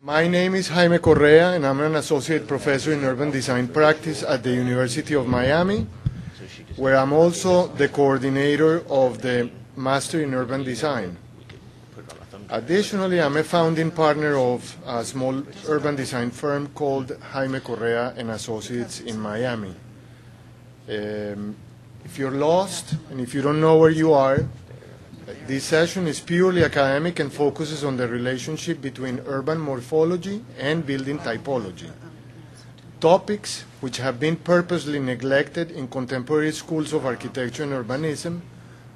My name is Jaime Correa, and I'm an associate professor in urban design practice at the University of Miami, where I'm also the coordinator of the Master in Urban Design. Additionally, I'm a founding partner of a small urban design firm called Jaime Correa and Associates in Miami. If you're lost and if you don't know where you are, this session is purely academic and focuses on the relationship between urban morphology and building typology, topics which have been purposely neglected in contemporary schools of architecture and urbanism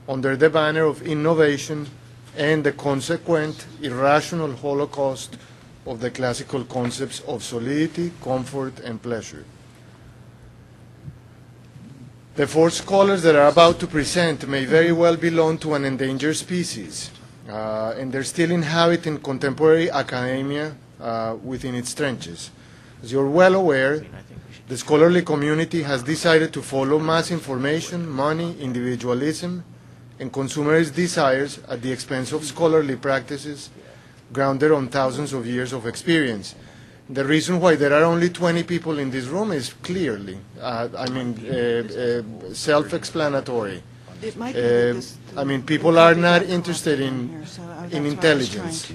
under the banner of innovation and the consequent irrational holocaust of the classical concepts of solidity, comfort, and pleasure. The four scholars that are about to present may very well belong to an endangered species, and they're still inhabiting contemporary academia within its trenches. As you're well aware, the scholarly community has decided to follow mass information, money, individualism, and consumerist desires at the expense of scholarly practices grounded on thousands of years of experience. The reason why there are only 20 people in this room is clearly, self-explanatory. People are not interested in intelligence.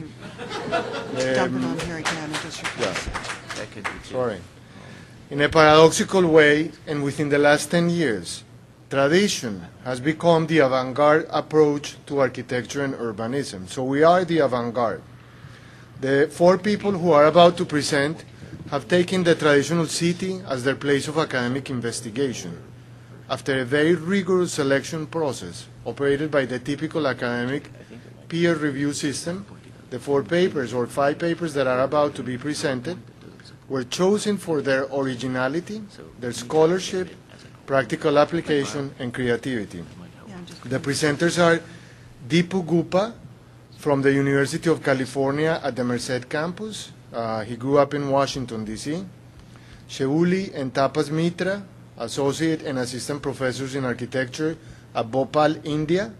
Sorry. In a paradoxical way, and within the last 10 years, tradition has become the avant-garde approach to architecture and urbanism. So we are the avant-garde. The four people who are about to present have taken the traditional city as their place of academic investigation. After a very rigorous selection process operated by the typical academic peer review system, the four papers or five papers that are about to be presented were chosen for their originality, their scholarship, practical application, and creativity. The presenters are Dipu Gupta from the University of California at the Merced campus. He grew up in Washington, D.C. Sheuli and Tapas Mitra, associate and assistant professors in architecture at Bhopal, India.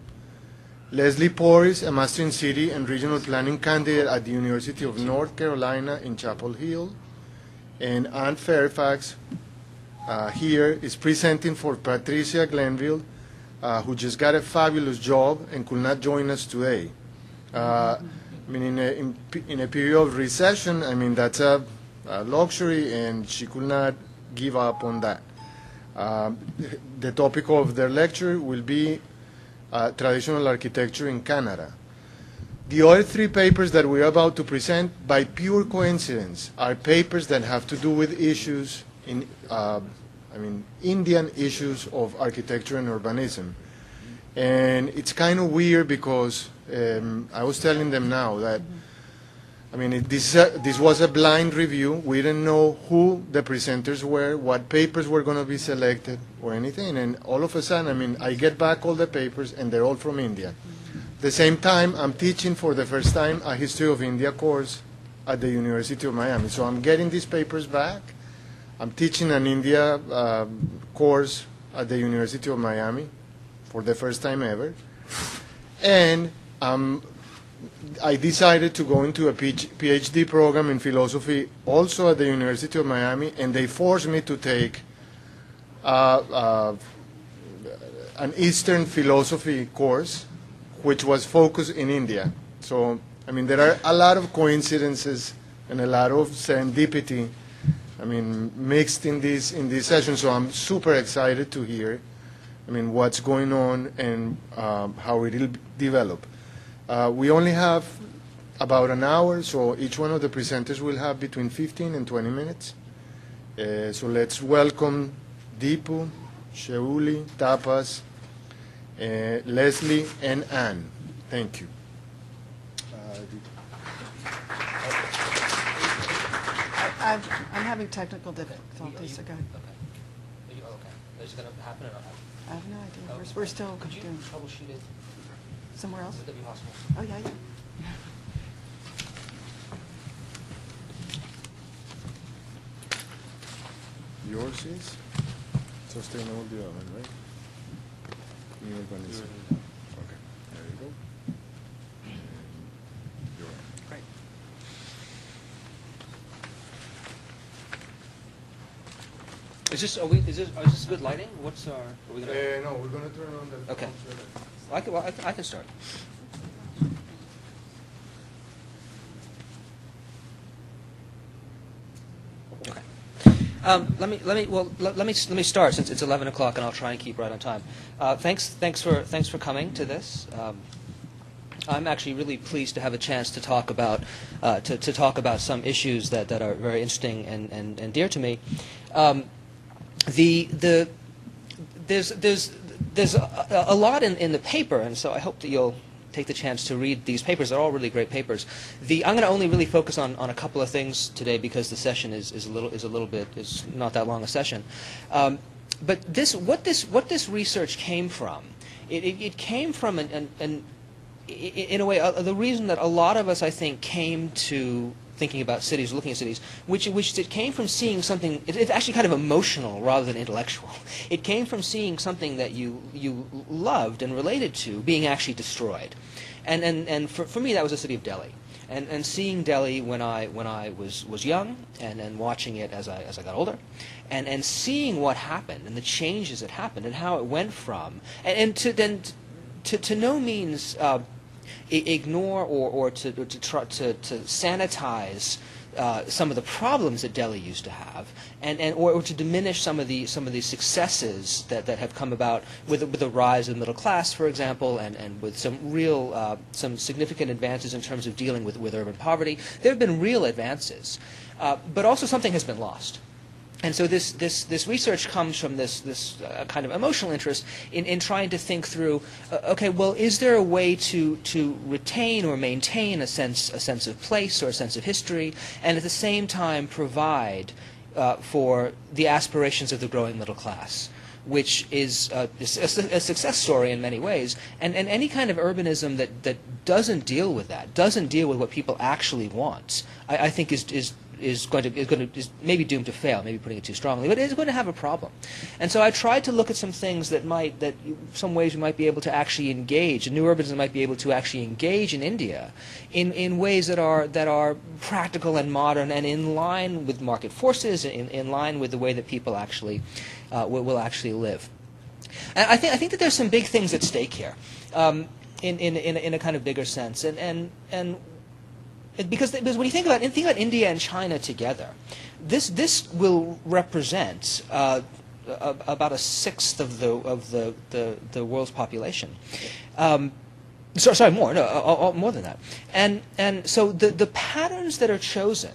Lesley Pories, a master in city and regional planning candidate at the University of North Carolina in Chapel Hill. And Anne Fairfax here is presenting for Patricia Glanville, who just got a fabulous job and could not join us today. In a period of recession, that's a luxury, and she could not give up on that. The topic of their lecture will be traditional architecture in Canada. The other three papers that we're about to present, by pure coincidence, are papers that have to do with issues in, Indian issues of architecture and urbanism. And it's kind of weird because I was telling them now that, this was a blind review. We didn't know who the presenters were, what papers were going to be selected, or anything. And all of a sudden, I get back all the papers, and they're all from India. At the same time, I'm teaching for the first time a History of India course at the University of Miami. So I'm getting these papers back. I'm teaching an India course at the University of Miami for the first time ever. And I decided to go into a PhD program in philosophy also at the University of Miami, and they forced me to take an Eastern philosophy course, which was focused in India. So, there are a lot of coincidences and a lot of serendipity, mixed in this session. So I'm super excited to hear, what's going on and how it will develop. We only have about an hour, so each one of the presenters will have between 15 and 20 minutes. So let's welcome Dipu, Sheuli, Tapas, Lesley, and Anne. Thank you. I'm having technical difficulties, so go ahead. Okay. Is it going to happen or not? I have no idea. We're still Could you doing troubleshoot it? somewhere else. Would that be possible? Oh, yeah. Yours is sustainable development, right? Urbanism. Okay, there you go. You're right. Great. Is this good lighting? What's our? Are we gonna? No, we're going to turn on the... Okay. I can start. Okay. Let me start since it's 11 o'clock and I'll try and keep right on time. Thanks for coming to this. I'm actually really pleased to have a chance to talk about some issues that are very interesting and dear to me. There's a lot in the paper, and so I hope that you'll take the chance to read these papers. They're all really great papers. I'm going to only really focus on a couple of things today because the session is not that long a session. But what this research came from, it came from in a way the reason that a lot of us, I think, came to thinking about cities, looking at cities, which it came from seeing something. It's actually kind of emotional rather than intellectual. It came from seeing something that you loved and related to being actually destroyed, and for me that was the city of Delhi, and seeing Delhi when I was young, and then watching it as I got older, and seeing what happened and the changes that happened and how it went from to no means ignore or to try to sanitize some of the problems that Delhi used to have, or to diminish some of the successes that have come about with the rise of the middle class, for example, and with some significant advances in terms of dealing with urban poverty. There have been real advances, but also something has been lost. And so this research comes from this kind of emotional interest in trying to think through, okay, well, is there a way to retain or maintain a sense of place or a sense of history, and at the same time provide for the aspirations of the growing middle class, which is a success story in many ways, and any kind of urbanism that doesn't deal with that, doesn't deal with what people actually want, I think is maybe doomed to fail, maybe putting it too strongly, but it's going to have a problem. And so I tried to look at some things some ways we might be able to actually engage, and new urbanism might be able to actually engage in India in ways that are practical and modern and in line with market forces, in line with the way that people actually will actually live. And I think that there's some big things at stake here, in a kind of bigger sense, and because when you think about India and China together, this will represent about a sixth of the world's population. Sorry, more than that. And so the patterns that are chosen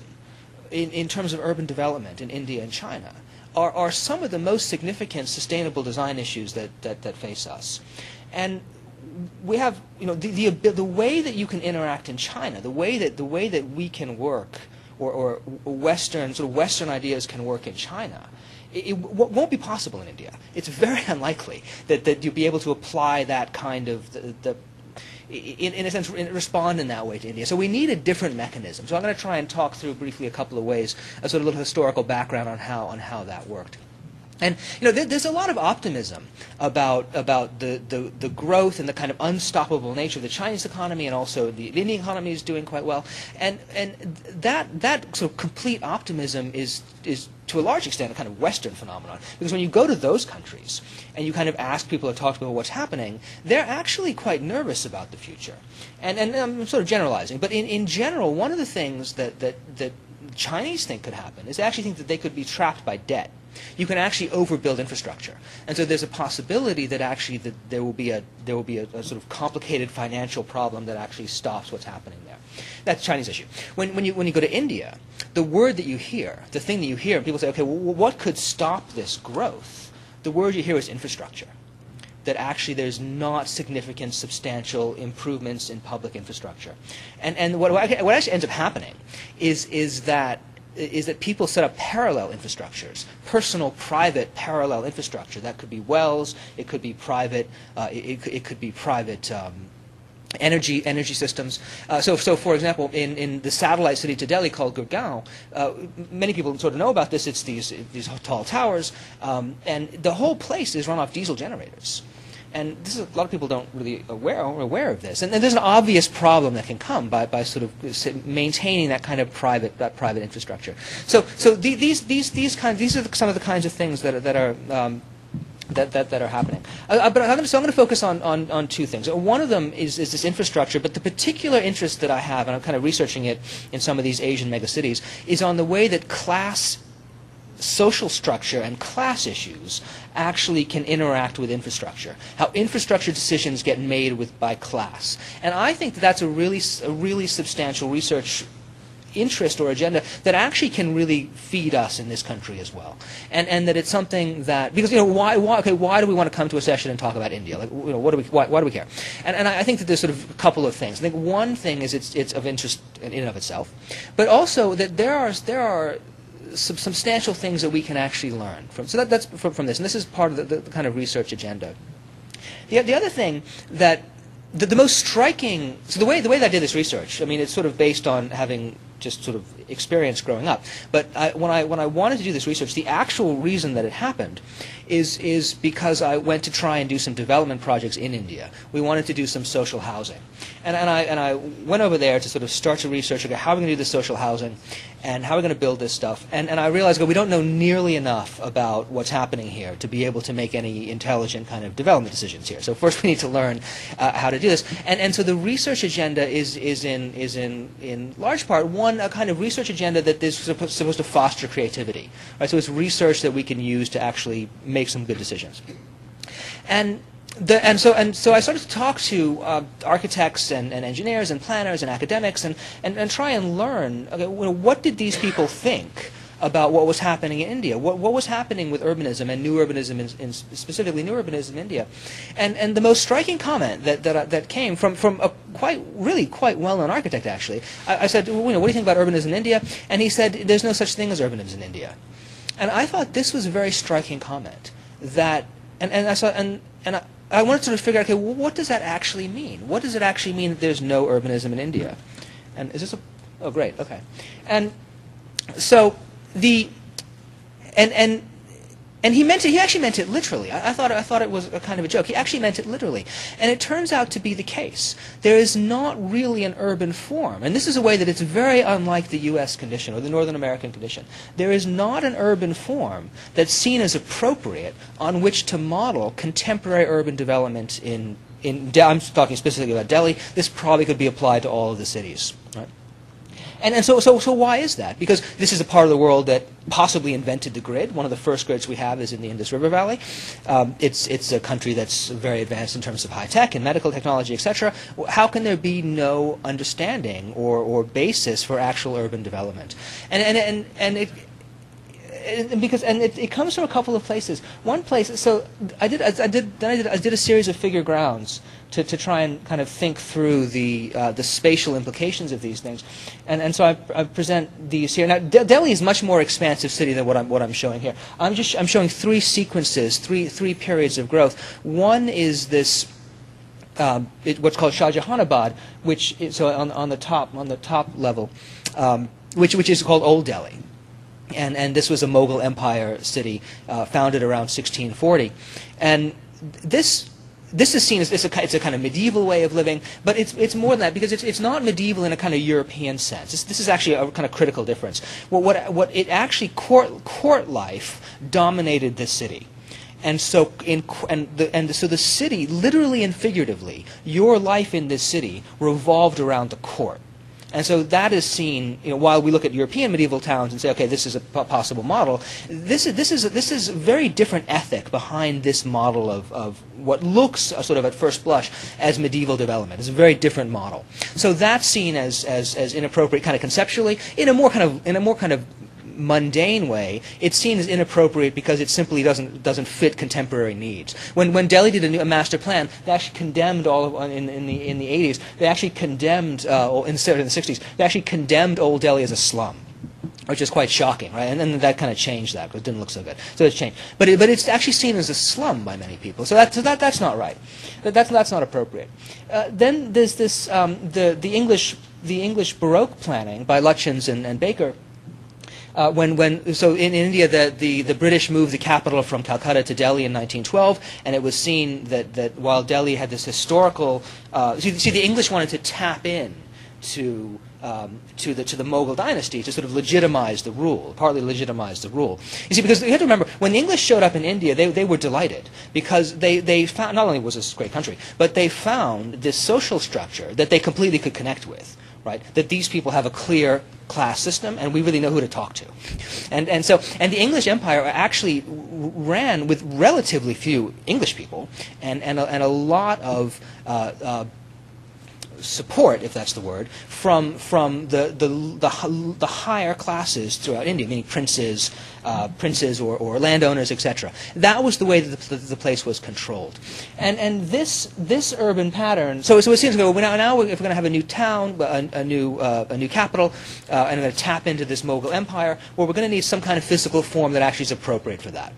in terms of urban development in India and China are some of the most significant sustainable design issues that face us. And we have, the way that you can interact in China, the way that we can work, or Western ideas can work in China, it won't be possible in India. It's very unlikely that you'll be able to apply that kind of in a sense, respond in that way to India. So we need a different mechanism. So I'm going to try and talk through briefly a couple of ways, a sort of little historical background on how that worked. And there's a lot of optimism about the growth and the kind of unstoppable nature of the Chinese economy, and also the Indian economy is doing quite well. And that sort of complete optimism is to a large extent a kind of Western phenomenon, because when you go to those countries and you kind of ask people or talk to people what's happening, they're actually quite nervous about the future. And I'm sort of generalizing, but in general, one of the things that Chinese think could happen is they actually think that they could be trapped by debt. You can actually overbuild infrastructure, and so there's a possibility that actually there will be a sort of complicated financial problem that actually stops what's happening there. That's a Chinese issue. When you go to India, the word that you hear, the thing that you hear, and people say, okay, well, what could stop this growth? The word you hear is infrastructure. That actually there's not significant, substantial improvements in public infrastructure, and what actually ends up happening is that people set up parallel infrastructures, personal, private, parallel infrastructure. That could be wells, it could be private, it could be private energy systems. So for example, in the satellite city to Delhi called Gurgaon, many people sort of know about this. It's these tall towers, and the whole place is run off diesel generators. and this is, a lot of people don't really aware of this. And there's an obvious problem that can come by sort of maintaining that kind of private infrastructure. So these are some of the kinds of things that are happening. But I'm going to focus on two things. One of them is this infrastructure, but the particular interest that I have, and I'm kind of researching it in some of these Asian megacities, is on the way that class, social structure, and class issues actually can interact with infrastructure. How infrastructure decisions get made by class. And I think that's a really substantial research interest or agenda that actually can really feed us in this country as well, and that it's something that, because why do we want to come to a session and talk about India? Like, why do we care? And I think that there's sort of a couple of things. I think one thing is it's of interest in and of itself, but also that there are some substantial things that we can actually learn from. So that's from this, and this is part of the kind of research agenda. The other thing that the most striking, so the way that I did this research, I mean, it's sort of based on having just sort of experience growing up. But when I wanted to do this research, the actual reason that it happened is because I went to try and do some development projects in India. We wanted to do some social housing, and I went over there to sort of start to research, okay, how are we going to do this social housing, and how are we going to build this stuff? And I realized, we don't know nearly enough about what's happening here to be able to make any intelligent kind of development decisions here. So first we need to learn how to do this. And so the research agenda is in large part a kind of research agenda that is supposed to foster creativity. Right? So it's research that we can use to actually make some good decisions. And so I started to talk to architects and engineers and planners and academics and try and learn, okay, what did these people think about what was happening in India? What was happening with urbanism and new urbanism, specifically new urbanism in India? And the most striking comment that came from a quite well-known architect, actually. I said, what do you think about urbanism in India? And he said, there's no such thing as urbanism in India. And I thought this was a very striking comment. I wanted to sort of figure out, okay, well, what does that actually mean? What does it actually mean that there's no urbanism in India? And is this oh, great, okay. And so and he actually meant it literally. I thought it was a kind of a joke. He actually meant it literally. And it turns out to be the case. There is not really an urban form. And this is a way that it's very unlike the U.S. condition or the Northern American condition. There is not an urban form that's seen as appropriate on which to model contemporary urban development in I'm talking specifically about Delhi. This probably could be applied to all of the cities. Right? And so why is that? Because this is a part of the world that possibly invented the grid. One of the first grids we have is in the Indus River Valley. It's a country that's very advanced in terms of high tech and medical technology, etc. How can there be no understanding or basis for actual urban development? It comes from a couple of places. One place, so I did a series of figure grounds to try and kind of think through the spatial implications of these things, and so I present these here. Now, Delhi is a much more expansive city than what I'm showing here. I'm showing three sequences, three periods of growth. One is this. What's called Shah Jahanabad, which is, so on the top level, which is called Old Delhi. And this was a Mughal Empire city founded around 1640, and this is seen as it's a kind of medieval way of living, but it's more than that, because it's not medieval in a kind of European sense. This is actually a kind of critical difference. What it actually court life dominated this city. And so the city, literally and figuratively, your life in this city revolved around the court. And so that is seen, while we look at European medieval towns and say, okay, this is a possible model, this is a very different ethic behind this model of what looks sort of at first blush as medieval development. It's a very different model. So that's seen as inappropriate, kind of conceptually, in a more kind of mundane way. It's seen as inappropriate because it simply doesn't fit contemporary needs. When Delhi did a master plan, they actually condemned in the 80s. They actually condemned in the 60s. They actually condemned Old Delhi as a slum, which is quite shocking, right? And then that kind of changed that because it didn't look so good. So it's changed, but it's actually seen as a slum by many people. So that's not right. That's not appropriate. Then there's this the English Baroque planning by Lutyens and Baker. So in India, the British moved the capital from Calcutta to Delhi in 1912, and it was seen that while Delhi had this historical, the English wanted to tap in to the Mughal dynasty to sort of legitimize the rule, partly legitimize the rule. You see, because you have to remember, when the English showed up in India, they were delighted because they found, not only was this a great country, but they found this social structure that they completely could connect with, right? That these people have a clear class system, and we really know who to talk to. And the English Empire actually ran with relatively few English people and a lot of support, if that's the word, from the higher classes throughout India, meaning princes or landowners, etc. That was the way that the place was controlled, and this urban pattern. So it seems to go, well, now if we're going to have a new town, a new capital, and we're going to tap into this Mughal empire, well, we're going to need some kind of physical form that actually is appropriate for that.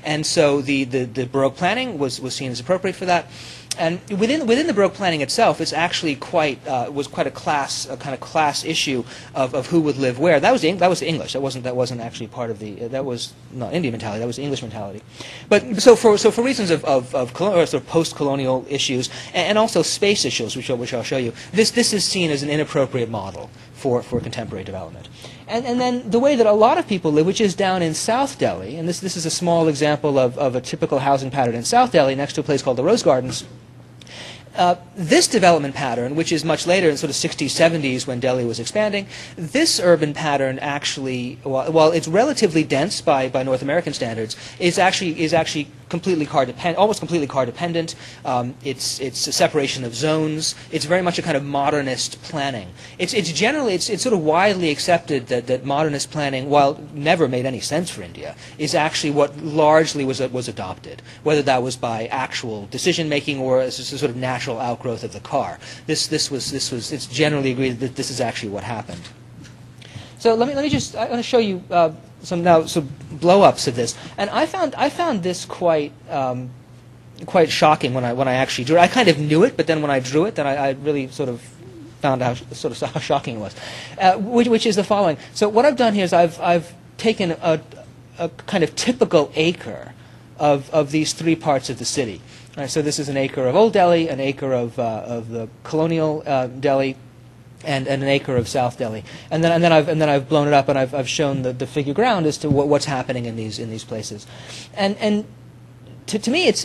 And so the Baroque planning was seen as appropriate for that. And within the Baroque planning itself, it's actually quite a kind of class issue of who would live where. That was English. That wasn't actually part of that was not Indian mentality. That was the English mentality. But so for reasons of sort of post-colonial issues and also space issues, which I'll show you, this is seen as an inappropriate model for contemporary development. And then the way that a lot of people live, which is down in South Delhi, and this is a small example of a typical housing pattern in South Delhi next to a place called the Rose Gardens. This development pattern, which is much later in sort of 60s, 70s when Delhi was expanding, this urban pattern actually, while it's relatively dense by North American standards, is actually completely almost completely car dependent. It's a separation of zones. It's very much a kind of modernist planning. It's sort of widely accepted that modernist planning, while never made any sense for India, is actually what largely was adopted, whether that was by actual decision making or as a sort of natural outgrowth of the car. It's generally agreed that this is actually what happened. So I'm going to show you some blow-ups of this, and I found this quite shocking when I actually drew it. I kind of knew it, but then when I drew it, then I really sort of found out how shocking it was, which is the following. So what I've done here is I've taken a kind of typical acre of these three parts of the city. Right, so this is an acre of Old Delhi, an acre of the colonial Delhi, and an acre of South Delhi, and then I've blown it up and I've shown the figure ground as to what's happening in these places, and to me it's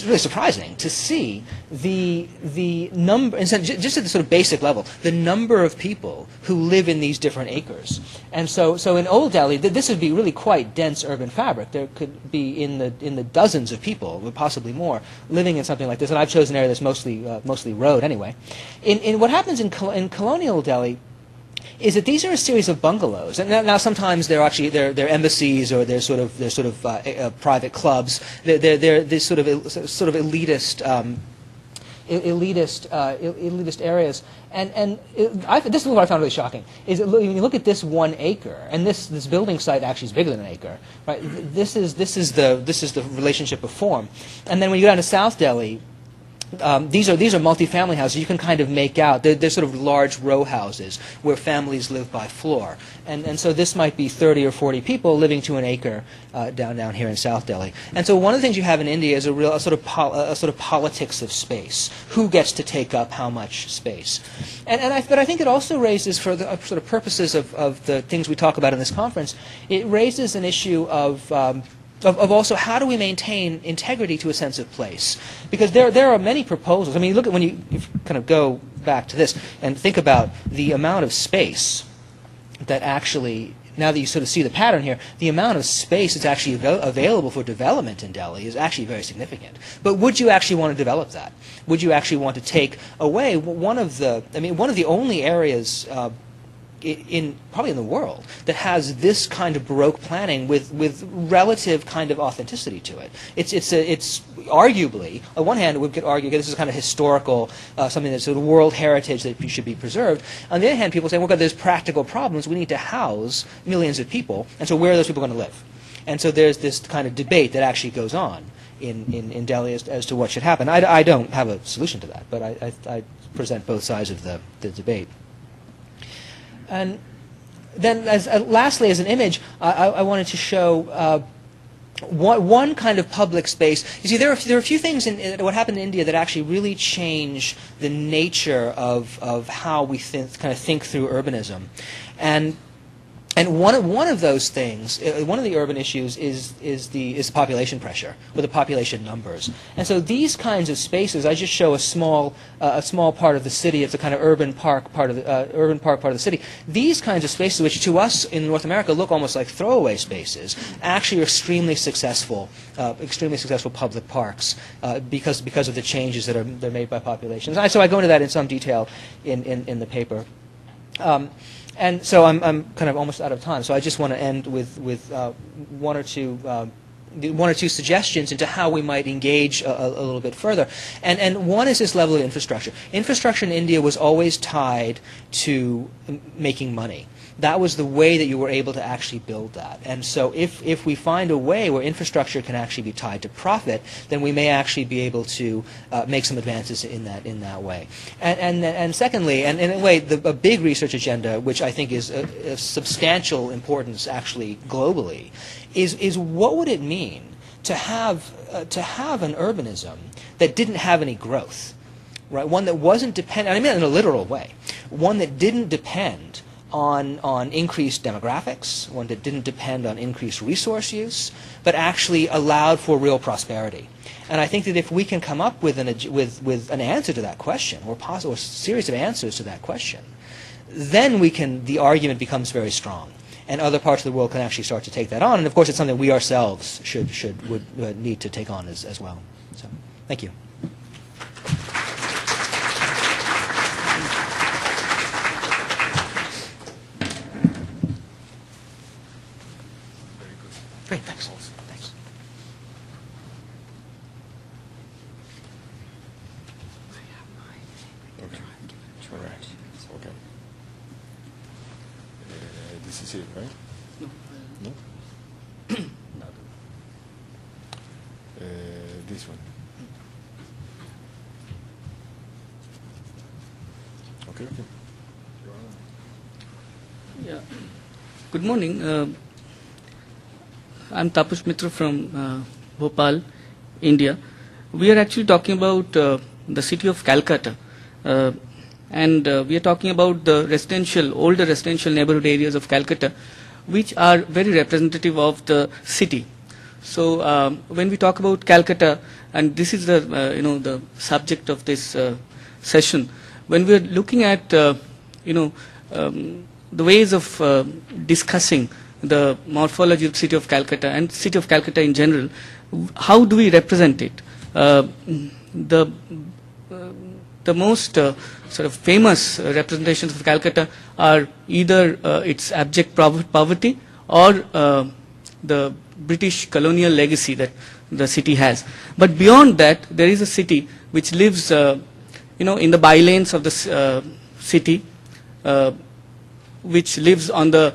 really surprising to see the number, just at the sort of basic level, the number of people who live in these different acres. And so in Old Delhi, this would be really quite dense urban fabric. There could be in the dozens of people, possibly more, living in something like this. And I've chosen an area that's mostly road anyway. In what happens in colonial Delhi is that these are a series of bungalows, and now sometimes they're embassies or they're sort of private clubs. They're this sort of elitist areas, and this is what I found really shocking. Is that when you look at this 1 acre, and this building site actually is bigger than an acre, right? This is the relationship of form, and then when you go down to South Delhi. These are multifamily houses. You can kind of make out they're sort of large row houses where families live by floor, and so this might be 30 or 40 people living to an acre down here in South Delhi. And so one of the things you have in India is a sort of politics of space. Who gets to take up how much space? But I think it also raises, for the sort of purposes of the things we talk about in this conference, it raises an issue of also how do we maintain integrity to a sense of place? Because there are many proposals. I mean, look at when you kind of go back to this and think about the amount of space that actually, now that you sort of see the pattern here, the amount of space that's actually available for development in Delhi is actually very significant. But would you actually want to develop that? Would you actually want to take away one of the only areas probably in the world that has this kind of Baroque planning with relative kind of authenticity to it. It's arguably, on one hand, we could argue this is kind of historical, something that's sort of world heritage that should be preserved. On the other hand, people say, well, there's practical problems. We need to house millions of people, and so where are those people going to live? And so there's this kind of debate that actually goes on in Delhi as to what should happen. I don't have a solution to that, but I present both sides of the debate. And then, lastly, as an image, I wanted to show one kind of public space. You see, there are a few things in what happened in India that actually really change the nature of how we kind of think through urbanism, and one of those things, one of the urban issues is population pressure, or the population numbers. And so these kinds of spaces, I just show a small part of the city. It's a kind of urban park part of the city. These kinds of spaces, which to us in North America look almost like throwaway spaces, actually are extremely successful public parks because of the changes that they're made by populations. So I go into that in some detail in the paper. And so I'm kind of almost out of time. So I just want to end with one or two suggestions into how we might engage a little bit further. And one is this level of infrastructure. Infrastructure in India was always tied to making money. That was the way that you were able to actually build that. And so if we find a way where infrastructure can actually be tied to profit, then we may actually be able to make some advances in that way. And secondly, and in a way, a big research agenda, which I think is of substantial importance actually globally, is what would it mean to have an urbanism that didn't have any growth, right? One that wasn't dependent, I mean in a literal way, one that didn't depend on increased demographics, one that didn't depend on increased resource use, but actually allowed for real prosperity. And I think that if we can come up with an answer to that question, or a series of answers to that question, then the argument becomes very strong, and other parts of the world can actually start to take that on. And of course, it's something we ourselves would need to take on as well. So, thank you. Great, thanks. Thanks. Okay. All right. Okay. This is it, right? No. No. This one. Okay. Okay. Yeah. Good morning. I'm Tapas Mitra from Bhopal, India. We are actually talking about the city of Calcutta, and we are talking about the older residential neighborhood areas of Calcutta, which are very representative of the city. So when we talk about Calcutta, and this is the subject of this session, when we are looking at the ways of discussing the morphology of the city of Calcutta and city of Calcutta in general, how do we represent it? The most sort of famous representations of Calcutta are either its abject poverty or the British colonial legacy that the city has. But beyond that, there is a city which lives, in the bylanes of the city, which lives on the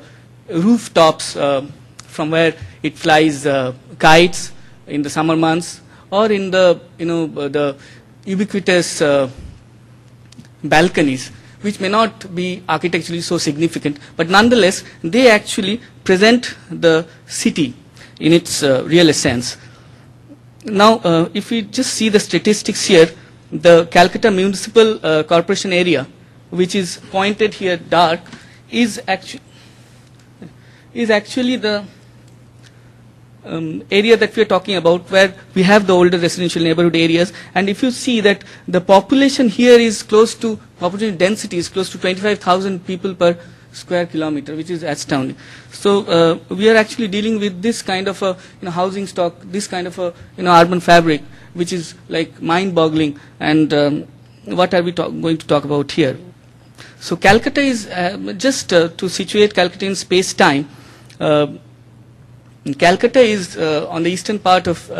rooftops from where it flies kites in the summer months, or in the the ubiquitous balconies, which may not be architecturally so significant, but nonetheless they actually present the city in its real essence. Now, if we just see the statistics here, the Calcutta Municipal Corporation area, which is pointed here dark, is actually the area that we are talking about, where we have the older residential neighborhood areas. And if you see that the population here is population density is close to 25,000 people per square kilometer, which is astounding. So we are actually dealing with this kind of a housing stock, this kind of a urban fabric, which is like mind-boggling. And what are we going to talk about here? So Calcutta is just to situate Calcutta in space-time. Calcutta is on the eastern part of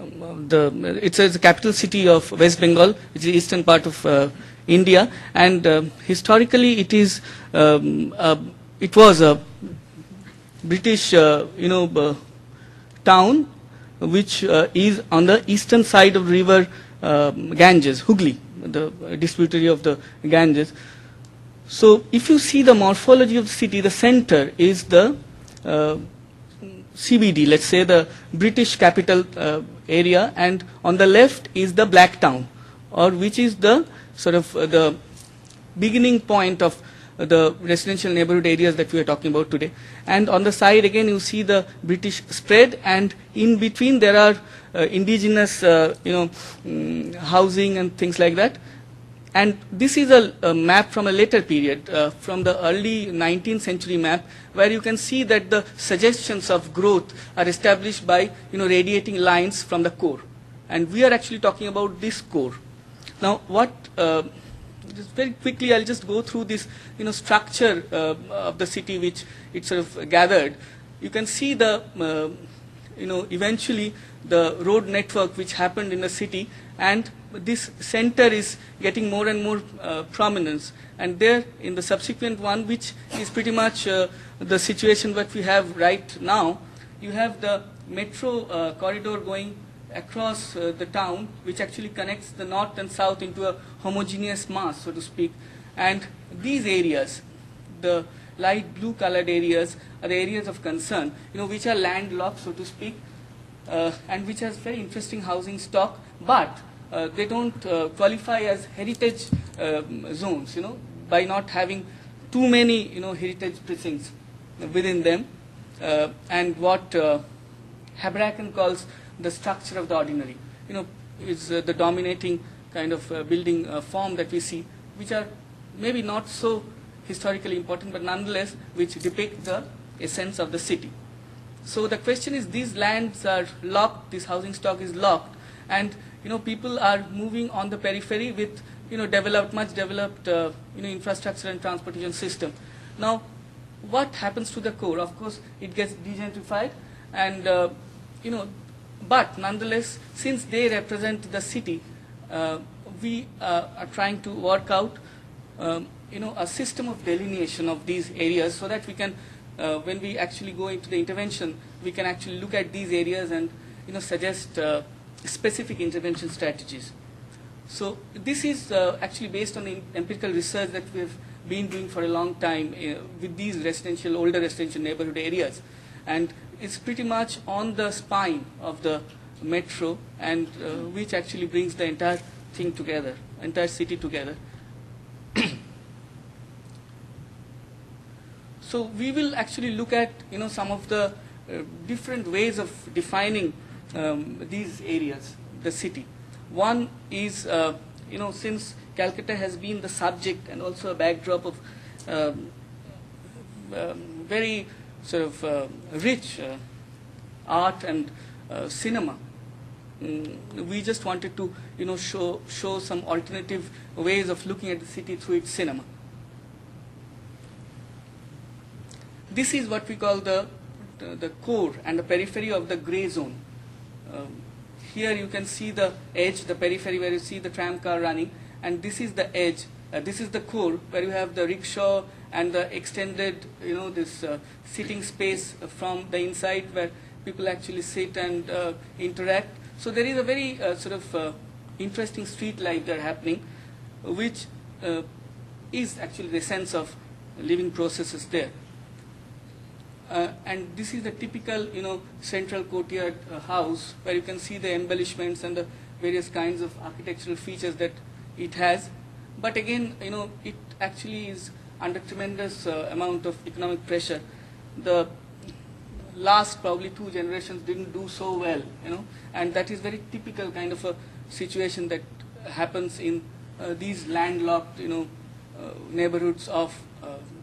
it's the capital city of West Bengal, which is the eastern part of India, and historically it was a British town which is on the eastern side of the river Ganges, Hooghly, the distributary of the Ganges. So if you see the morphology of the city, the center is the CBD, let's say the British capital area, and on the left is the Black Town, or which is the sort of the beginning point of the residential neighborhood areas that we are talking about today. And on the side again you see the British spread, and in between there are indigenous housing and things like that. And this is a map from a later period, from the early 19th century map, where you can see that the suggestions of growth are established by radiating lines from the core. And we are actually talking about this core. Now what, just very quickly I'll just go through this structure of the city which it sort of gathered. You can see the, eventually the road network which happened in the city, and this center is getting more and more prominence. And there in the subsequent one, which is pretty much the situation that we have right now, you have the metro corridor going across the town, which actually connects the north and south into a homogeneous mass, so to speak. And these areas, the light blue colored areas, are the areas of concern, which are landlocked, so to speak, and which has very interesting housing stock, but they don't qualify as heritage zones, by not having too many, heritage precincts within them, and what Habraken calls the structure of the ordinary, is the dominating kind of building form that we see, which are maybe not so historically important, but nonetheless which depict the essence of the city. So the question is, these lands are locked, this housing stock is locked, and people are moving on the periphery with much developed infrastructure and transportation system. Now what happens to the core? Of course it gets degentrified, and but nonetheless, since they represent the city, we are trying to work out a system of delineation of these areas, so that we can, when we actually go into the intervention, we can actually look at these areas and suggest specific intervention strategies. So this is actually based on the empirical research that we have been doing for a long time with these older residential neighborhood areas, and it's pretty much on the spine of the metro, and which actually brings the entire thing together, entire city together. So we will actually look at some of the different ways of defining these areas, the city. One is, since Calcutta has been the subject and also a backdrop of very sort of rich art and cinema, we just wanted to show some alternative ways of looking at the city through its cinema. This is what we call the core and the periphery of the grey zone. Here you can see the edge, the periphery where you see the tram car running, and this is the edge. This is the core where you have the rickshaw and the extended, this sitting space from the inside where people actually sit and interact. So there is a very sort of interesting street life there happening, which is actually the sense of living processes there. And this is the typical, central courtyard house, where you can see the embellishments and the various kinds of architectural features that it has. But again, it actually is under tremendous amount of economic pressure. The last probably 2 generations didn't do so well, and that is very typical kind of a situation that happens in these landlocked, neighborhoods of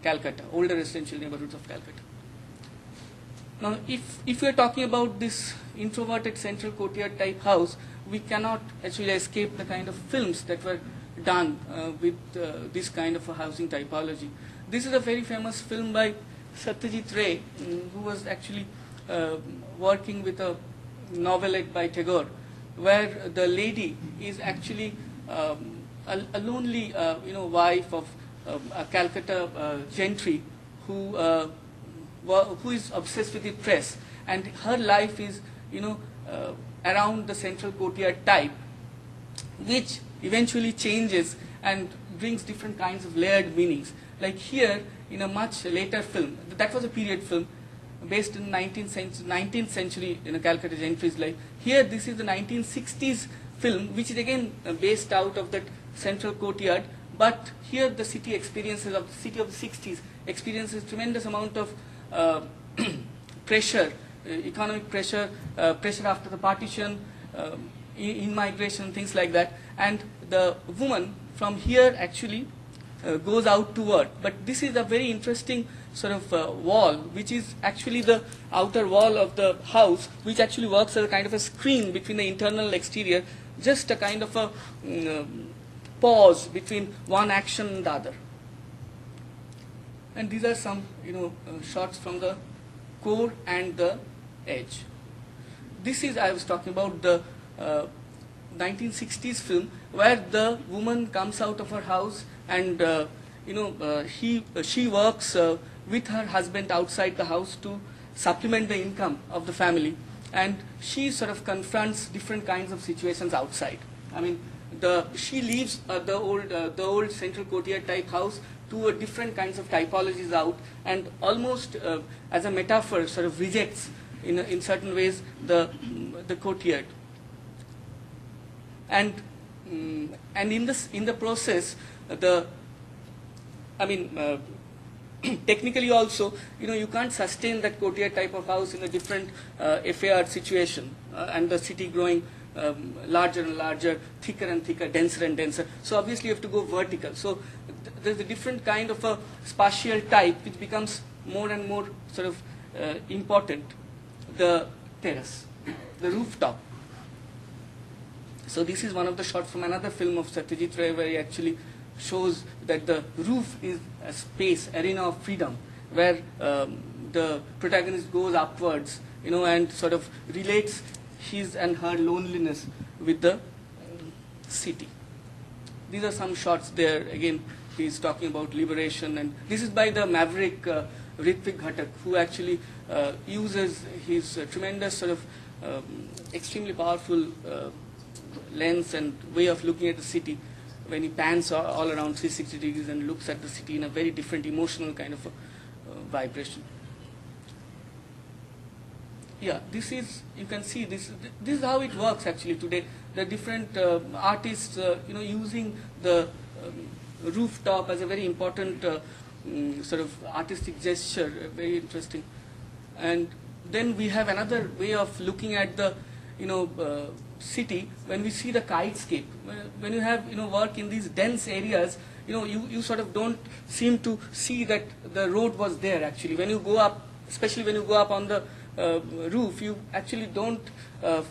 Calcutta, older residential neighborhoods of Calcutta. Now, if we are talking about this introverted central courtyard type house, we cannot actually escape the kind of films that were done with this kind of a housing typology. This is a very famous film by Satyajit Ray, who was actually working with a novelette by Tagore, where the lady is actually a lonely, wife of a Calcutta gentry who is obsessed with the press, and her life is, around the central courtyard type, which eventually changes and brings different kinds of layered meanings. Like here, in a much later film, that was a period film based in 19th century Calcutta gentry's life. Here, this is the 1960s film, which is again based out of that central courtyard. But here, the city experiences of the city of the 60s experiences tremendous amount of pressure, economic pressure, pressure after the partition, in-migration, things like that. And the woman from here actually goes out to work. But this is a very interesting sort of wall, which is actually the outer wall of the house, which actually works as a kind of a screen between the internal and exterior, just a kind of a pause between one action and the other. And these are some, shots from the core and the edge. This is, I was talking about the 1960s film, where the woman comes out of her house and she works with her husband outside the house to supplement the income of the family, and she sort of confronts different kinds of situations outside. I mean, she leaves the old central courtyard type house to different kinds of typologies out, and almost as a metaphor sort of rejects in certain ways the courtyard. And in the process, technically also, you can't sustain that courtyard type of house in a different FAR situation, and the city growing larger and larger, thicker and thicker, denser and denser. So obviously you have to go vertical. So there's a different kind of a spatial type which becomes more and more sort of important. The terrace, the rooftop. So this is one of the shots from another film of Satyajit Ray, where he actually shows that the roof is a space, arena of freedom, where the protagonist goes upwards, and sort of relates his and her loneliness with the city. These are some shots there. Again, he's talking about liberation, and this is by the maverick Ritvik Ghatak, who actually uses his tremendous sort of extremely powerful lens and way of looking at the city, when he pans all around 360 degrees and looks at the city in a very different emotional kind of vibration. Yeah, this is, you can see this is how it works actually today. The different artists, using the rooftop as a very important sort of artistic gesture, very interesting. And then we have another way of looking at the, city, when we see the kitescape. When you have, work in these dense areas, you sort of don't seem to see that the road was there actually. When you go up, especially when you go up on the roof, you actually don't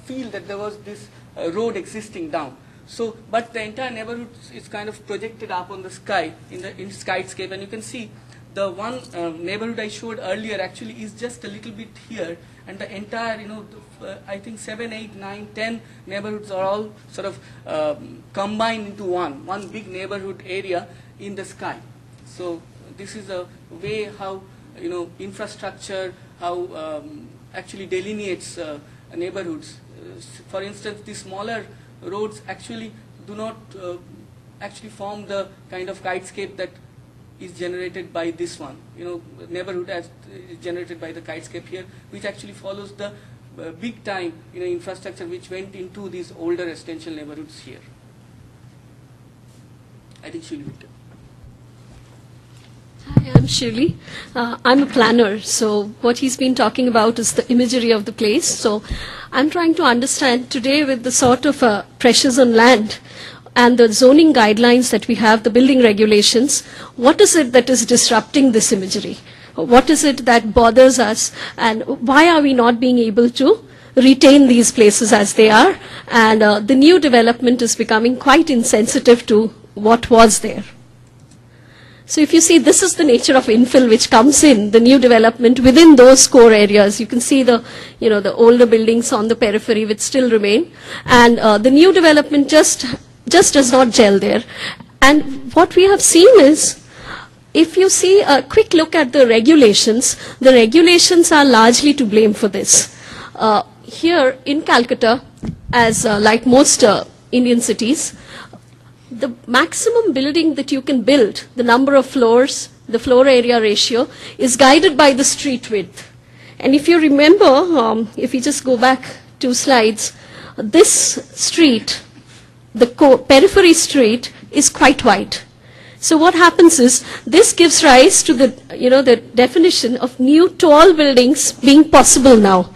feel that there was this road existing down. So, but the entire neighborhood is kind of projected up on the sky in skyscape, and you can see the one neighborhood I showed earlier actually is just a little bit here, and the entire, I think 7, 8, 9, 10 neighborhoods are all sort of combined into one big neighborhood area in the sky. So this is a way how, infrastructure, how actually delineates neighborhoods. For instance, the smaller roads actually do not actually form the kind of kitescape that is generated by this one. Neighborhood as generated by the kitescape here, which actually follows the big time infrastructure which went into these older residential neighborhoods here. I think Sheuli will tell. Hi, I'm Sheuli. I'm a planner, so what he's been talking about is the imagery of the place. So I'm trying to understand today, with the sort of pressures on land and the zoning guidelines that we have, the building regulations, what is it that is disrupting this imagery? What is it that bothers us, and why are we not being able to retain these places as they are? And the new development is becoming quite insensitive to what was there. So if you see, this is the nature of infill which comes in, the new development within those core areas. You can see the, the older buildings on the periphery which still remain, and the new development just does not gel there. And what we have seen is, if you see a quick look at the regulations are largely to blame for this. Here in Calcutta, as like most Indian cities, the maximum building that you can build, the number of floors the floor area ratio, is guided by the street width. And if you remember, if you just go back 2 slides, this street, the periphery street, is quite wide. So what happens is, this gives rise to the, the definition of new tall buildings being possible now,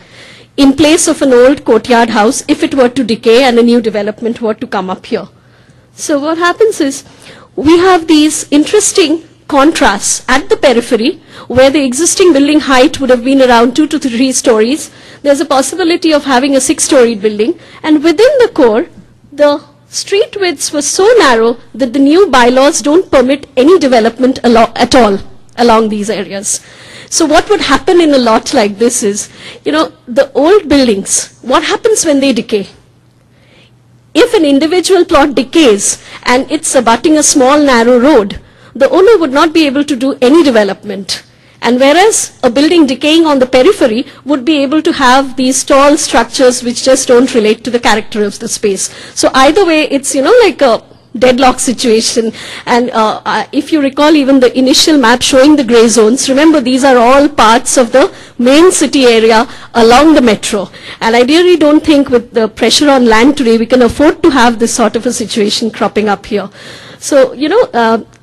in place of an old courtyard house, if it were to decay and a new development were to come up here. So what happens is, we have these interesting contrasts at the periphery, where the existing building height would have been around 2 to 3 stories. There's a possibility of having a 6-storied building, and within the core, the street widths were so narrow that the new bylaws don't permit any development at all along these areas. So what would happen in a lot like this is, the old buildings, what happens when they decay? If an individual plot decays and it's abutting a small narrow road, the owner would not be able to do any development. And whereas a building decaying on the periphery would be able to have these tall structures which just don't relate to the character of the space. So either way, it's, like a deadlock situation. And if you recall even the initial map showing the gray zones, remember these are all parts of the main city area along the metro. And I really don't think with the pressure on land today, we can afford to have this sort of a situation cropping up here. So,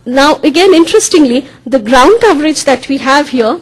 now again, interestingly, the ground coverage that we have here,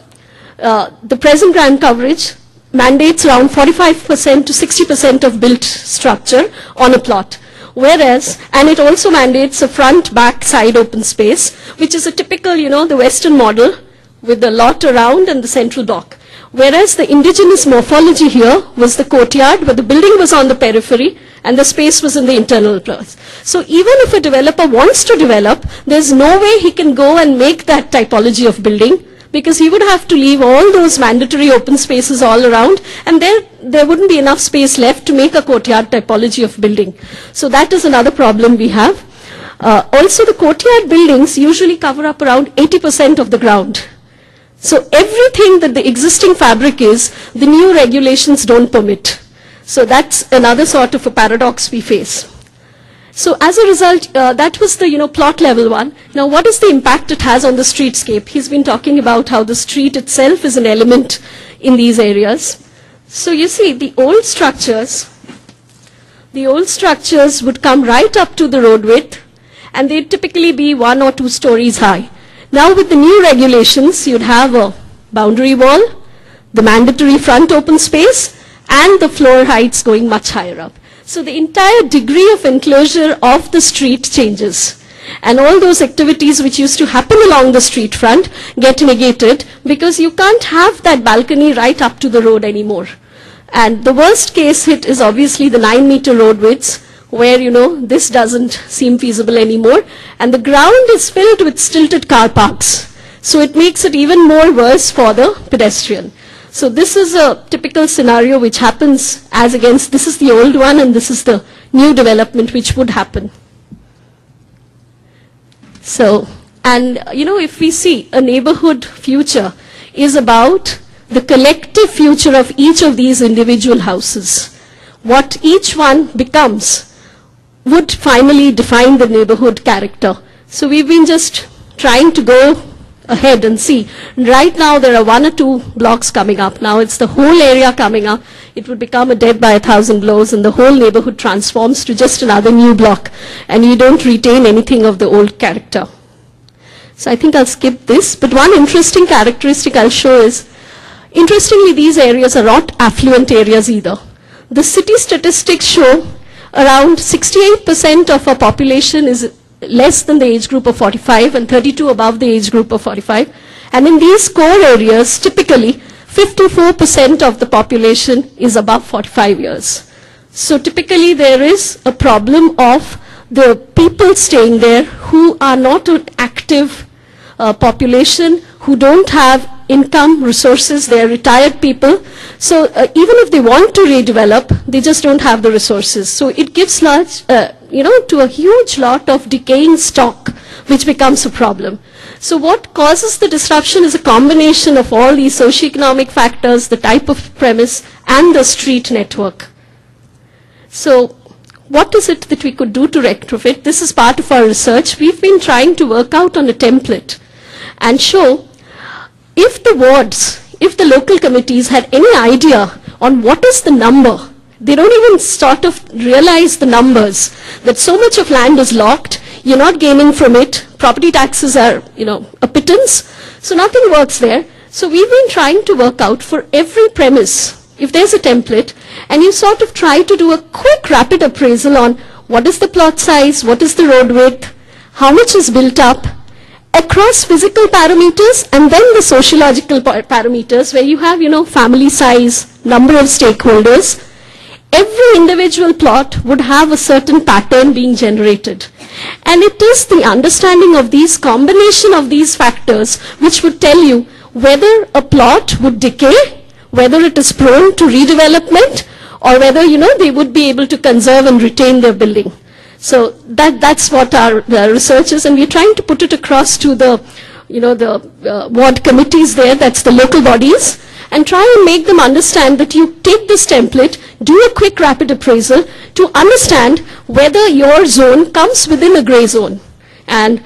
the present ground coverage mandates around 45% to 60% of built structure on a plot. Whereas, and it also mandates a front, back, side open space, which is a typical, the Western model with the lot around and the central block. Whereas the indigenous morphology here was the courtyard, where the building was on the periphery and the space was in the internal place. So even if a developer wants to develop, there's no way he can go and make that typology of building, because he would have to leave all those mandatory open spaces all around, and there wouldn't be enough space left to make a courtyard typology of building. So that is another problem we have. Also, the courtyard buildings usually cover up around 80% of the ground. So everything that the existing fabric is, the new regulations don't permit. So that's another sort of a paradox we face. So as a result, that was the plot level one. Now what is the impact it has on the streetscape? He's been talking about how the street itself is an element in these areas. So you see, the old structures would come right up to the road width, and they'd typically be 1 or 2 stories high. Now with the new regulations, you'd have a boundary wall, the mandatory front open space, and the floor heights going much higher up. So the entire degree of enclosure of the street changes. And all those activities which used to happen along the street front get negated, because you can't have that balcony right up to the road anymore. And the worst case hit is obviously the 9-meter road widths, where, this doesn't seem feasible anymore. And the ground is filled with stilted car parks. So it makes it even more worse for the pedestrian. So this is a typical scenario which happens as against, this is the old one and this is the new development which would happen. So, and if we see a neighborhood future is about the collective future of each of these individual houses. What each one becomes would finally define the neighborhood character. So we've been just trying to go ahead and see. Right now there are 1 or 2 blocks coming up. Now it's the whole area coming up. It would become a death by 1,000 blows, and the whole neighborhood transforms to just another new block, and you don't retain anything of the old character. So I think I'll skip this, but one interesting characteristic I'll show is, interestingly, these areas are not affluent areas either. The city statistics show around 68% of our population is less than the age group of 45 and 32 above the age group of 45. And in these core areas, typically 54% of the population is above 45 years. So typically there is a problem of the people staying there who are not an active population, who don't have income, resources, they're retired people. So even if they want to redevelop, they just don't have the resources. So it gives large, to a huge lot of decaying stock, which becomes a problem. So what causes the disruption is a combination of all these socioeconomic factors, the type of premise, and the street network. So what is it that we could do to retrofit? This is part of our research. We've been trying to work out on a template. and show if the wards, if the local committees had any idea on what is the number. They don't even sort of realize the numbers, that so much of land is locked, you're not gaining from it, property taxes are, a pittance, so nothing works there. So we've been trying to work out for every premise, if there's a template, and you sort of try to do a quick rapid appraisal on what is the plot size, what is the road width, how much is built up, across physical parameters, and then the sociological parameters where you have, family size, number of stakeholders. Every individual plot would have a certain pattern being generated. And it is the understanding of these combination of these factors which would tell you whether a plot would decay, whether it is prone to redevelopment, or whether, they would be able to conserve and retain their building. So that's what our research is, and we're trying to put it across to the, ward committees there, that's the local bodies, and try and make them understand that you take this template, do a quick rapid appraisal to understand whether your zone comes within a gray zone. And,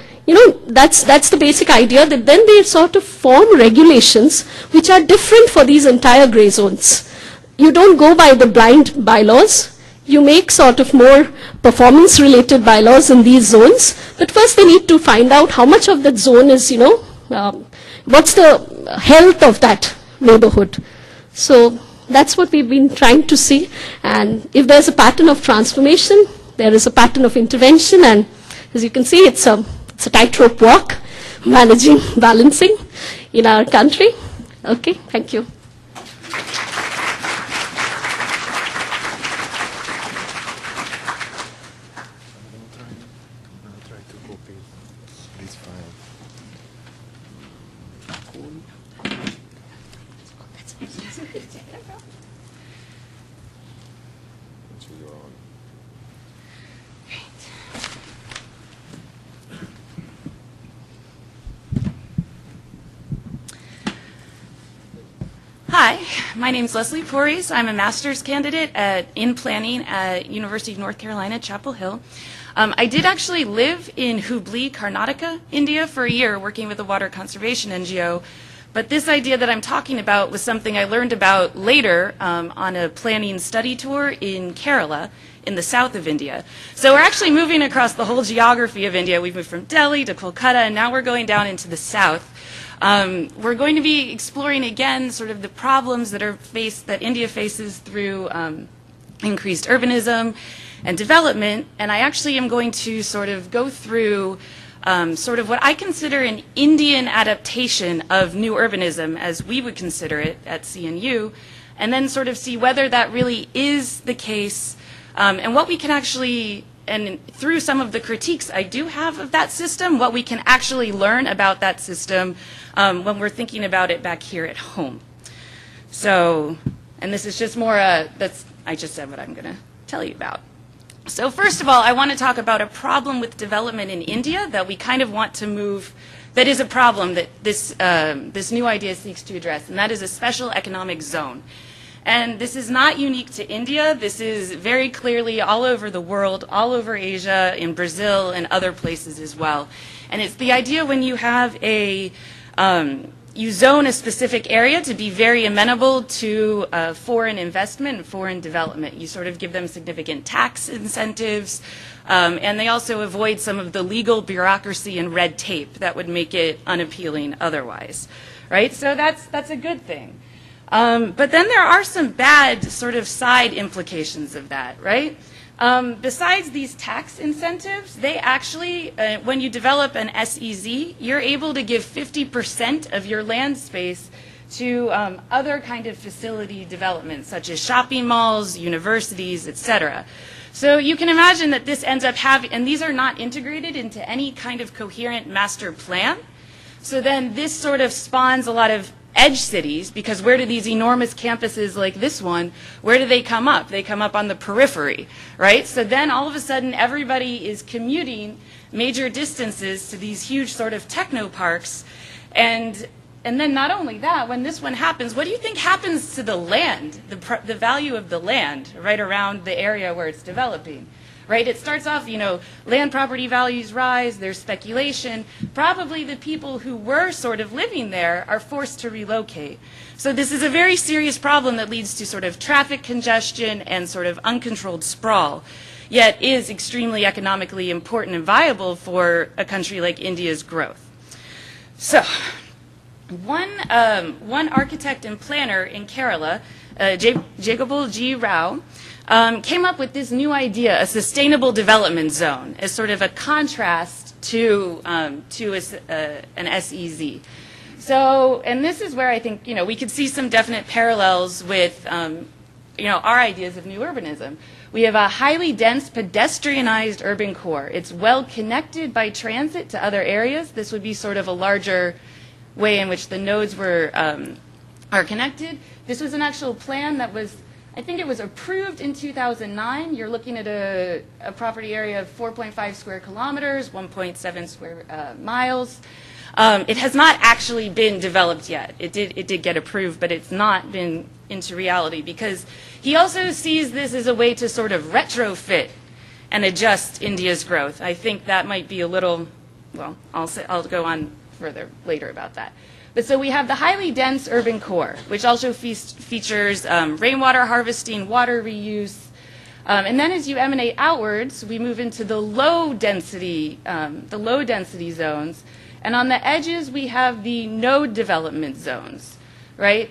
that's the basic idea, that then they sort of form regulations which are different for these entire gray zones. You don't go by the blind bylaws. You make sort of more performance-related bylaws in these zones, but first they need to find out how much of that zone is, what's the health of that neighborhood. So that's what we've been trying to see, and if there's a pattern of transformation, there is a pattern of intervention, and as you can see, it's a tightrope walk, balancing in our country. Okay, thank you. Hi, my name is Lesley Pories. I'm a master's candidate in planning at University of North Carolina, Chapel Hill. I did actually live in Hubli, Karnataka, India for a year working with a water conservation NGO. But this idea that I'm talking about was something I learned about later on a planning study tour in Kerala in the south of India. So we're actually moving across the whole geography of India. We've moved from Delhi to Calcutta, and now we're going down into the south. We're going to be exploring again sort of the problems that India faces through increased urbanism and development, and I actually am going to sort of go through sort of what I consider an Indian adaptation of new urbanism as we would consider it at CNU, and then sort of see whether that really is the case, and what we can actually, and through some of the critiques I do have of that system, what we can actually learn about that system when we're thinking about it back here at home. So, and this is just more, I just said what I'm going to tell you about. So first of all, I want to talk about a problem with development in India that we kind of want to move, that is a problem that this new idea seeks to address, and that is a special economic zone. And this is not unique to India. This is very clearly all over the world, all over Asia, in Brazil, and other places as well. And it's the idea when you have you zone a specific area to be very amenable to foreign investment and foreign development. You sort of give them significant tax incentives, and they also avoid some of the legal bureaucracy and red tape that would make it unappealing otherwise, right? So that's a good thing. But then there are some bad sort of side implications of that, right? Besides these tax incentives, they actually, when you develop an SEZ, you're able to give 50% of your land space to other kind of facility development, such as shopping malls, universities, etc. So you can imagine that this ends up having, and these are not integrated into any kind of coherent master plan. So then this sort of spawns a lot of edge cities, because where do these enormous campuses like this one, where do they come up? They come up on the periphery, right? So then all of a sudden everybody is commuting major distances to these huge sort of techno parks, and then not only that, when this one happens, what do you think happens to the land, the value of the land right around the area where it's developing? right? It starts off, land property values rise, there's speculation. Probably the people who were sort of living there are forced to relocate. So this is a very serious problem that leads to sort of traffic congestion and sort of uncontrolled sprawl, yet is extremely economically important and viable for a country like India's growth. So, one architect and planner in Kerala, Jagopal G. Rao, came up with this new idea, a sustainable development zone, as sort of a contrast to an SEZ. So, and this is where I think, we could see some definite parallels with, our ideas of new urbanism. We have a highly dense pedestrianized urban core. It's well connected by transit to other areas. This would be sort of a larger way in which the nodes are connected. This was an actual plan that was, I think it was approved in 2009. You're looking at a property area of 4.5 square kilometers, 1.7 square miles. It has not actually been developed yet. It did get approved, but it's not been into reality because he also sees this as a way to sort of retrofit and adjust India's growth. I think that might be a little, well, I'll go on further later about that. But so we have the highly dense urban core, which also features rainwater harvesting, water reuse, and then as you emanate outwards, we move into the low density zones. And on the edges, we have the node development zones, right?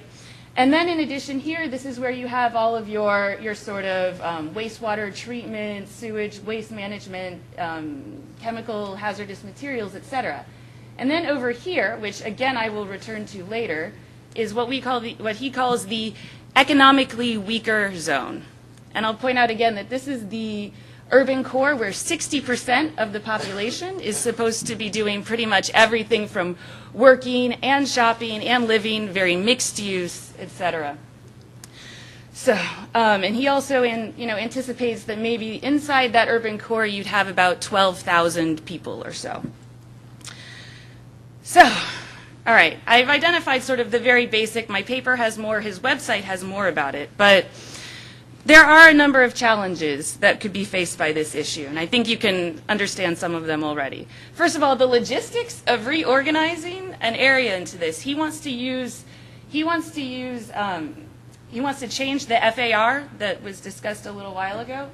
And then in addition here, this is where you have all of your sort of wastewater treatment, sewage, waste management, chemical hazardous materials, et cetera. And then over here, which again I will return to later, is what he calls the economically weaker zone. And I'll point out again that this is the urban core where 60% of the population is supposed to be doing pretty much everything from working and shopping and living, very mixed use, etc. So, and he also anticipates that maybe inside that urban core you'd have about 12,000 people or so. So, all right, I've identified sort of the very basic. My paper has more, his website has more about it, but there are a number of challenges that could be faced by this issue, and I think you can understand some of them already. First of all, the logistics of reorganizing an area into this. He wants to change the FAR that was discussed a little while ago,